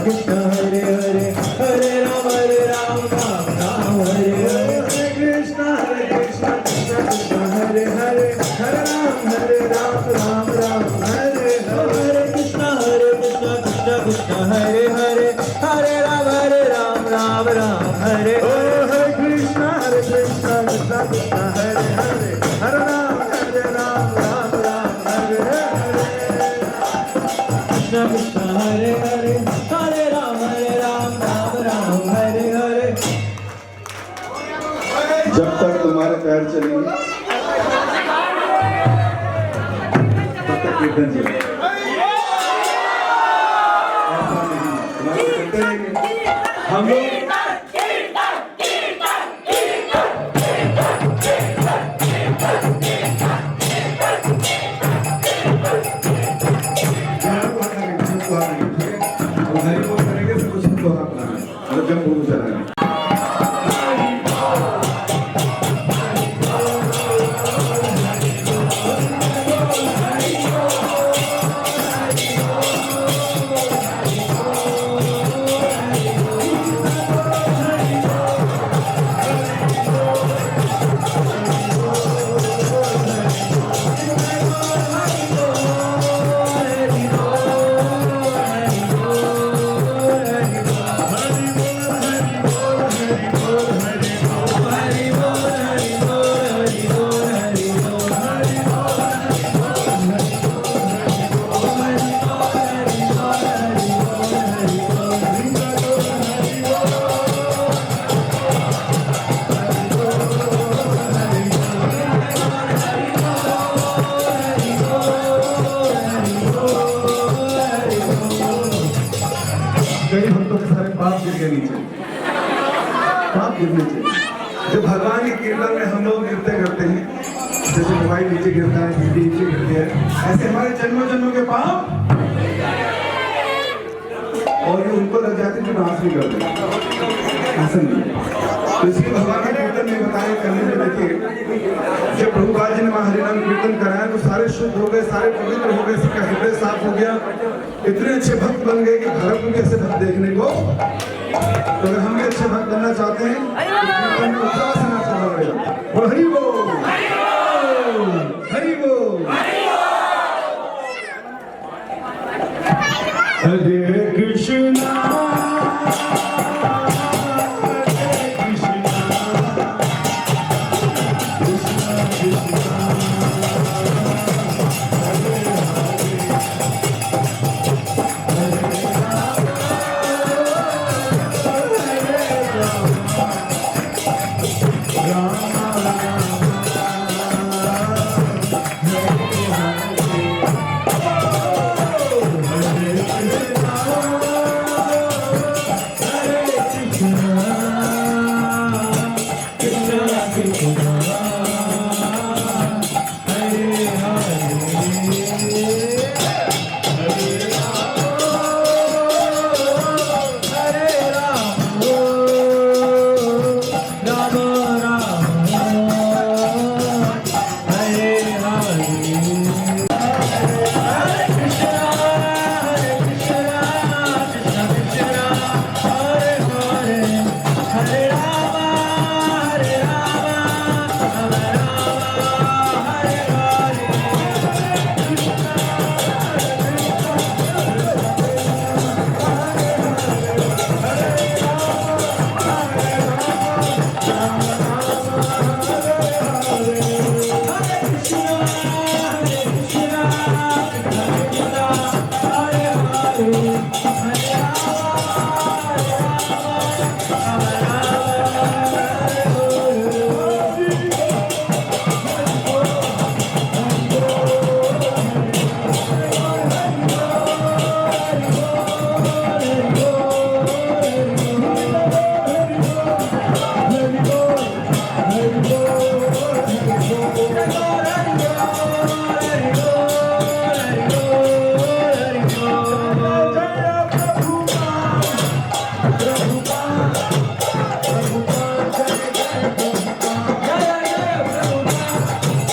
Krishna Hare Hare Hare Rama Rama Hare Hare Krishna Krishna Krishna Hare Hare Hare Rama Rama Hare Hare Krishna Krishna Krishna Hare Hare Hare Rama Rama Hare Hare Krishna Krishna Krishna Hare Hare Hare Rama Rama Hare Hare Krishna Krishna Hare Hare Hare Rama Rama Hare Hare जब तक तुम्हारे पैर चलेंगे तब तक कीर्तन चलेगा। ऐसा नहीं, तुम्हारे चलते रहेंगे। हम लोग जब गुरु चलाएंगे कई भक्तों के सारे पाप गिर गए नीचे, पाप गिरने चाहिए। जब भगवान के कीर्तन में हम लोग गिरते करते हैं, जैसे मोबाइल नीचे गिरता है, टीवी नीचे गिरती है, ऐसे हमारे जन्मों जन्मों के पाप और ये उनको लग जाते जो नाश नहीं करते, ऐसा नहीं है। तो इसलिए भगवान के कीर्तन में बताया करने में देखिए, जब प्रभुपाद जी ने हरिनाम कीर्तन कराया तो सारे शुद्ध हो गए, सारे पवित्र हो गए, सबका हृदय साफ हो गया, इतने अच्छे भक्त बन गए कि भारत में कैसे भक्त देखने को। तो अगर हम भी अच्छे भक्त बनना चाहते हैं तो कीर्तन में उत्साह से नाचना पड़ेगा। और हरि बोल, हरि बोल, हरे कृष्णा Krishna है तू